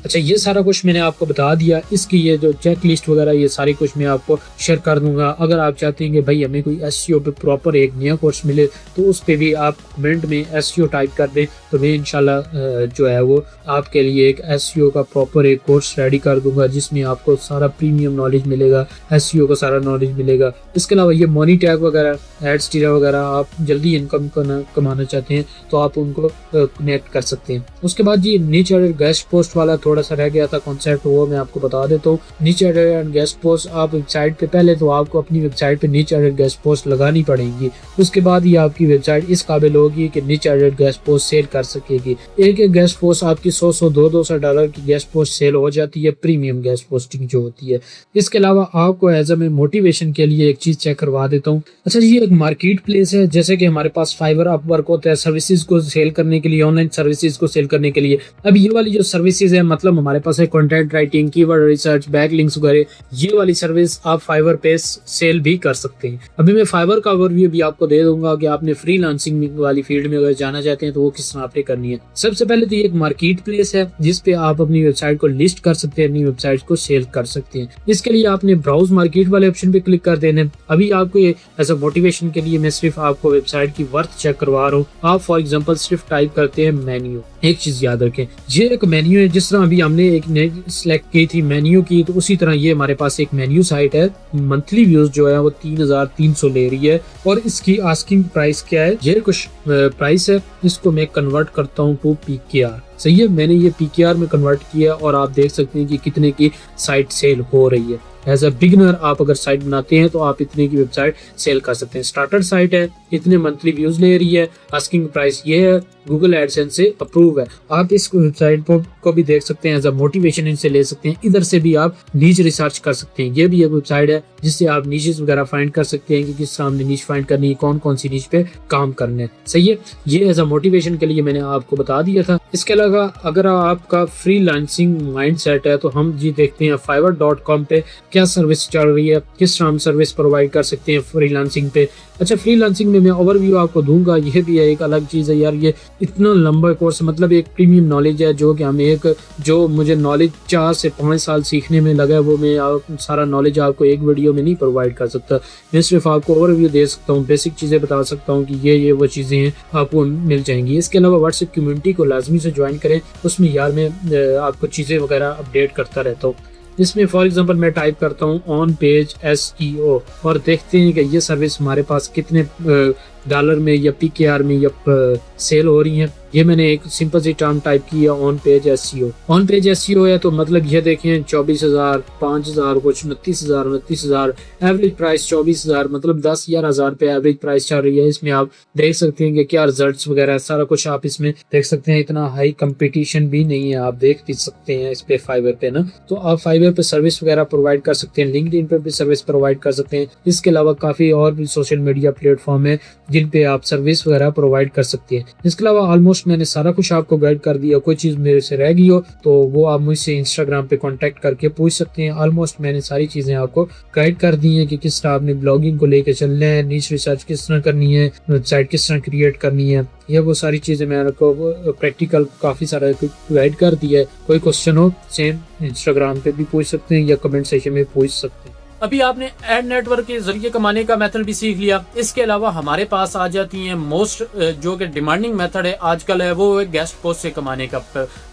अच्छा, ये सारा कुछ मैंने आपको बता दिया। इसकी ये जो चेक लिस्ट वगैरह ये सारी कुछ मैं आपको शेयर कर दूंगा। अगर आप चाहते हैं कि भाई हमें कोई SEO पे प्रॉपर एक नया कोर्स मिले तो उस पे भी आप कमेंट में SEO टाइप कर दें, तो मैं इंशाल्लाह जो है वो आपके लिए एक SEO का प्रॉपर एक कोर्स रेडी कर दूंगा जिसमें आपको सारा प्रीमियम नॉलेज मिलेगा, SEO का सारा नॉलेज मिलेगा। इसके अलावा ये मनी टैग वगैरह, एड्स टीरा वगैरह, आप जल्दी इनकम कमाना चाहते हैं तो आप उनको कनेक्ट कर सकते हैं। उसके बाद जी नीचे गेस्ट पोस्ट वाला थोड़ा सा रह गया था कॉन्सेप्ट, वो मैं आपको बता देता हूँ। नीचे एडेड गेस्ट पोस्ट आप वेबसाइट पे, पहले तो आपको अपनी वेबसाइट पे नीचे एडेड गेस्ट पोस्ट लगानी पड़ेगी, उसके बाद ही आपकी वेबसाइट इस काबिल होगी कि नीचे एडेड गेस्ट पोस्ट सेल कर सकेगी। एक गेस्ट पोस्ट आपकी $100-200 की गेस्ट पोस्ट सेल हो जाती है, प्रीमियम गेस्ट पोस्टिंग जो होती है। इसके अलावा आपको एज ए मोटिवेशन के लिए एक चीज चेक करवा देता हूँ। अच्छा, ये एक मार्केट प्लेस है, जैसे कि हमारे पास फाइवर अपवर्क होता है सर्विसेज को सेल करने के लिए, ऑनलाइन सर्विसेज को सेल करने के लिए। अब ये वाली जो सर्विसेज है, मतलब हमारे पास है content writing, keyword research, backlinks वगैरह, ये वाली सर्विस आप फाइवर पे सेल भी कर सकते हैं। अभी मैं फाइवर का ओवरव्यू भी आपको दे दूंगा कि आपने फ्रीलांसिंग वाली फील्ड में अगर जाना चाहते हैं तो वो किस तरह आपने करनी है। सबसे पहले तो ये एक मार्केट प्लेस है जिसपे आप अपनी वेबसाइट को लिस्ट कर सकते हैं, अपनी वेबसाइट को सेल कर सकते हैं। इसके लिए आपने ब्राउज मार्केट वाले ऑप्शन पे क्लिक कर देना है। अभी आपको ये एज अ मोटिवेशन के लिए मैं सिर्फ आपको वेबसाइट की वर्थ चेक करवा रहा हूँ। आप फॉर एग्जांपल सिर्फ टाइप करते हैं मेन्यू। एक चीज याद रखें, ये एक मेन्यू है, जिस तरह अभी हमने एक सिलेक्ट की थी मेन्यू की, तो उसी तरह ये हमारे पास एक मेन्यू साइट है। मंथली व्यूज जो है वो 3300 ले रही है और इसकी आस्किंग प्राइस क्या है, ये कुछ प्राइस है, इसको मैं कन्वर्ट करता हूँ टू PKR। सही है, मैंने ये PKR में कन्वर्ट किया और आप देख सकते हैं कि कितने की साइट सेल हो रही है। एज अ बिगनर आप अगर साइट बनाते हैं तो आप इतने की वेबसाइट सेल कर सकते हैं। स्टार्टर साइट है, इतने मंथली व्यूज ले रही है, आस्किंग प्राइस ये है, गूगल एडसेंस से अप्रूव है। आप इस वेबसाइट को भी देख सकते हैं, एज अ मोटिवेशन इनसे ले सकते हैं। इधर से भी आप नीच रिसर्च कर सकते हैं। ये भी एक वेबसाइट है जिससे आप नीचेस वगैरह फाइंड कर सकते हैं कि किस तरह हमने नीच फाइंड करनी है, कौन कौन सी नीच पे काम करने हैं। सही है, ये एज अ मोटिवेशन के लिए मैंने आपको बता दिया था। इसके अलावा अगर आपका फ्रीलांसिंग माइंडसेट है तो हम जी देखते हैं fiverr.com पे क्या सर्विस चल रही है, किस तरह हम सर्विस प्रोवाइड कर सकते हैं फ्रीलांसिंग पे। अच्छा, फ्रीलांसिंग में मैं ओवरव्यू आपको दूंगा, ये भी है एक अलग चीज़ है यार। ये इतना लंबा कोर्स मतलब एक प्रीमियम नॉलेज है जो कि हमें जो मुझे नॉलेज 4 से 5 साल सीखने में लगा है, वो मैं सारा नॉलेज आपको एक वीडियो में नहीं प्रोवाइड कर सकता। मैं सिर्फ आपको ओवरव्यू दे सकता हूँ, बेसिक चीज़ें बता सकता हूँ कि ये वो चीज़ें हैं आपको मिल जाएंगी। इसके अलावा व्हाट्सएप कम्युनिटी को लाजमी से ज्वाइन करें, उसमें यार मैं आपको चीज़ें वगैरह अपडेट करता रहता हूँ। इसमें फॉर एग्जांपल मैं टाइप करता हूँ ऑन पेज SEO और देखते हैं कि ये सर्विस हमारे पास कितने डॉलर में या PKR में या सेल हो रही है। ये मैंने एक सिंपल सी टर्म टाइप की है, on page SEO। On page SEO है तो मतलब ये देखें 24,000, 5,000, कुछ 29,000, एवरेज प्राइस 24,000, मतलब 10-11,000 पे एवरेज प्राइस चल रही है। इसमें आप देख सकते हैं कि क्या रिजल्ट्स वगैरह सारा कुछ आप इसमें देख सकते हैं। इतना हाई कंपटीशन भी नहीं है, आप देख भी सकते हैं इस पे फाइवर पे ना। तो आप फाइवर पे सर्विस वगैरह प्रोवाइड कर सकते हैं, लिंक्डइन पे भी सर्विस प्रोवाइड कर सकते हैं। इसके अलावा काफी और भी सोशल मीडिया प्लेटफॉर्म है जिन पे आप सर्विस वगैरह प्रोवाइड कर सकते हैं। इसके अलावा ऑलमोस्ट मैंने सारा कुछ आपको गाइड कर दिया। कोई चीज मेरे से रह गई हो तो वो आप मुझसे इंस्टाग्राम पे कांटेक्ट करके पूछ सकते हैं। ऑलमोस्ट मैंने सारी चीजें आपको गाइड कर दी हैं कि किस तरह आपने ब्लॉगिंग को लेकर चलना है, नीच रिसर्च किस तरह करनी है, वेबसाइट किस तरह क्रिएट करनी है। ये वो सारी चीजें मैंने आपको प्रैक्टिकल काफी सारा गाइड कर दिया है। कोई क्वेश्चन हो सेम इंस्टाग्राम पे भी पूछ सकते हैं या कमेंट सेक्शन में पूछ सकते हैं। अभी आपने एड नेटवर्क के जरिए कमाने का मेथड भी सीख लिया। इसके अलावा हमारे पास आ जाती हैं मोस्ट जो कि डिमांडिंग मेथड है आजकल है, वो है गेस्ट पोस्ट से कमाने का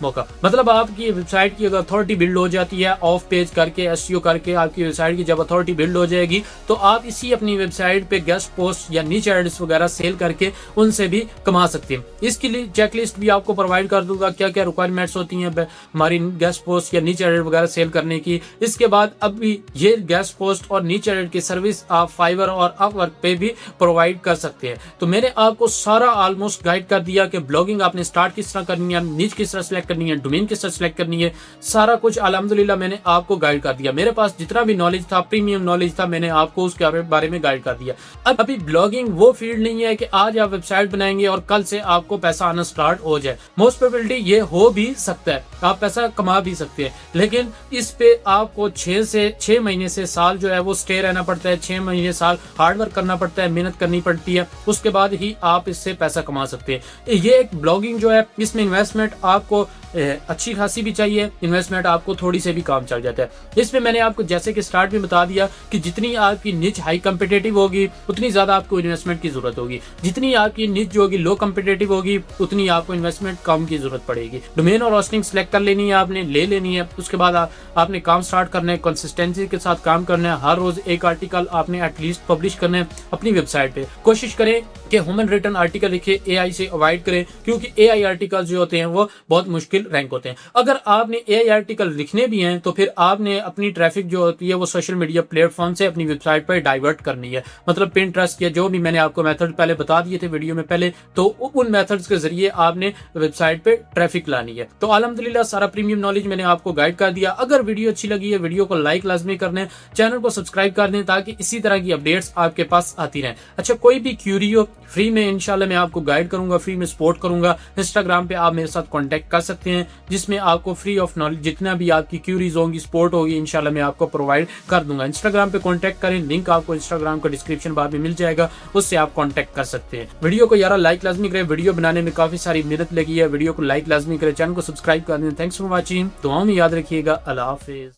मौका। मतलब आपकी वेबसाइट की अगर अथॉरिटी बिल्ड हो जाती है, ऑफ पेज करके SEO करके आपकी वेबसाइट की जब अथॉरिटी बिल्ड हो जाएगी तो आप इसी अपनी वेबसाइट पे गेस्ट पोस्ट या नीच एड्स वगैरह सेल करके उनसे भी कमा सकते हैं। इसके लिए चेकलिस्ट भी आपको प्रोवाइड कर दूंगा, क्या क्या रिक्वायरमेंट्स होती हैं हमारी गेस्ट पोस्ट या नीच एड वगैरह सेल करने की। इसके बाद अभी ये गेस्ट पोस्ट और नीच एड की सर्विस आप फाइवर और अपवर्क पे भी प्रोवाइड कर सकते हैं। तो मैंने आपको सारा ऑलमोस्ट गाइड कर दिया कि ब्लॉगिंग आपने स्टार्ट किस तरह करनी है, नीच किस तरह सेलेक्ट करनी है, डोमेन किस तरह सेलेक्ट करनी है, सारा कुछ अल्हम्दुलिल्लाह मैंने आपको गाइड कर दिया। मेरे पास जितना भी नॉलेज था, प्रीमियम नॉलेज था, मैंने आपको उसके बारे में गाइड कर दिया। अब अभी ब्लॉगिंग वो फील्ड नहीं है कि आज आप वेबसाइट बनाएंगे और कल से आपको पैसा आना स्टार्ट हो जाए। मोस्ट प्रोबेबिलिटी ये हो भी सकता है, आप पैसा कमा भी सकते हैं, लेकिन इस पे आपको 6 महीने से साल जो है वो स्टे रहना पड़ता है। 6 महीने साल हार्ड वर्क करना पड़ता है, मेहनत करनी पड़ती है, उसके बाद ही आप इससे पैसा कमा सकते हैं। ये एक ब्लॉगिंग जो है इसमें इन्वेस्टमेंट आपको अच्छी खासी भी चाहिए, इन्वेस्टमेंट आपको थोड़ी से भी काम चल जाता है। इसमें मैंने आपको जैसे कि स्टार्ट में बता दिया कि जितनी आपकी निच हाई कम्पिटेटिव होगी उतनी ज्यादा आपको इन्वेस्टमेंट की जरूरत होगी, जितनी आपकी निच जो होगी लो कम्पिटेटिव होगी उतनी आपको इन्वेस्टमेंट कम की जरूरत पड़ेगी। डोमेन और होस्टिंग सेलेक्ट कर लेनी है, आपने ले लेनी है, उसके बाद आपने काम स्टार्ट करना है, कंसिस्टेंसी के साथ काम करना है। हर रोज एक आर्टिकल आपने एटलीस्ट पब्लिश करना है अपनी वेबसाइट पे। कोशिश करें कि ह्यूमन रिटन आर्टिकल लिखे, AI से अवॉइड करें, क्योंकि AI आर्टिकल जो होते हैं वो बहुत मुश्किल रैंक होते हैं। अगर आपने AI आर्टिकल लिखने भी हैं तो फिर आपने अपनी ट्रैफिक जो होती है वो सोशल मीडिया प्लेटफॉर्म से अपनी वेबसाइट पर डाइवर्ट करनी है। मतलब पिंटरेस्ट या जो भी मैंने आपको मेथड पहले बता दिए थे वीडियो में पहले, तो उन मेथड्स के जरिए आपने वेबसाइट पे ट्रैफिक लानी है। तो अल्हम्दुलिल्लाह सारा प्रीमियम नॉलेज मैंने आपको गाइड कर दिया। अगर वीडियो अच्छी लगी है वीडियो को लाइक लाजमी कर दें, चैनल को सब्सक्राइब कर दें ताकि इसी तरह की अपडेट्स आपके पास आती रहें। अच्छा, कोई भी क्यूरी हो फ्री में इंशाल्लाह मैं आपको गाइड करूंगा, फ्री में सपोर्ट करूंगा। इंस्टाग्राम पे आप मेरे साथ कांटेक्ट कर सकते हैं जिसमें आपको फ्री ऑफ नॉलेज जितना भी आपकी क्यूरीज होंगी, सपोर्ट होगी, इंशाल्लाह मैं आपको प्रोवाइड कर दूंगा। इंस्टाग्राम पे कांटेक्ट करें, लिंक आपको इंस्टाग्राम का डिस्क्रिप्शन बार में मिल जाएगा, उससे आप कांटेक्ट कर सकते हैं। वीडियो को यार लाइक लाजमी करें, वीडियो बनाने में काफी सारी मेहनत लगी है, वीडियो को लाइक लाजमी करें, चैनल को सब्सक्राइब कर दें। थैंक्स फॉर वॉचिंग, दुआओं में याद रखिएगा। अल्लाह हाफिज।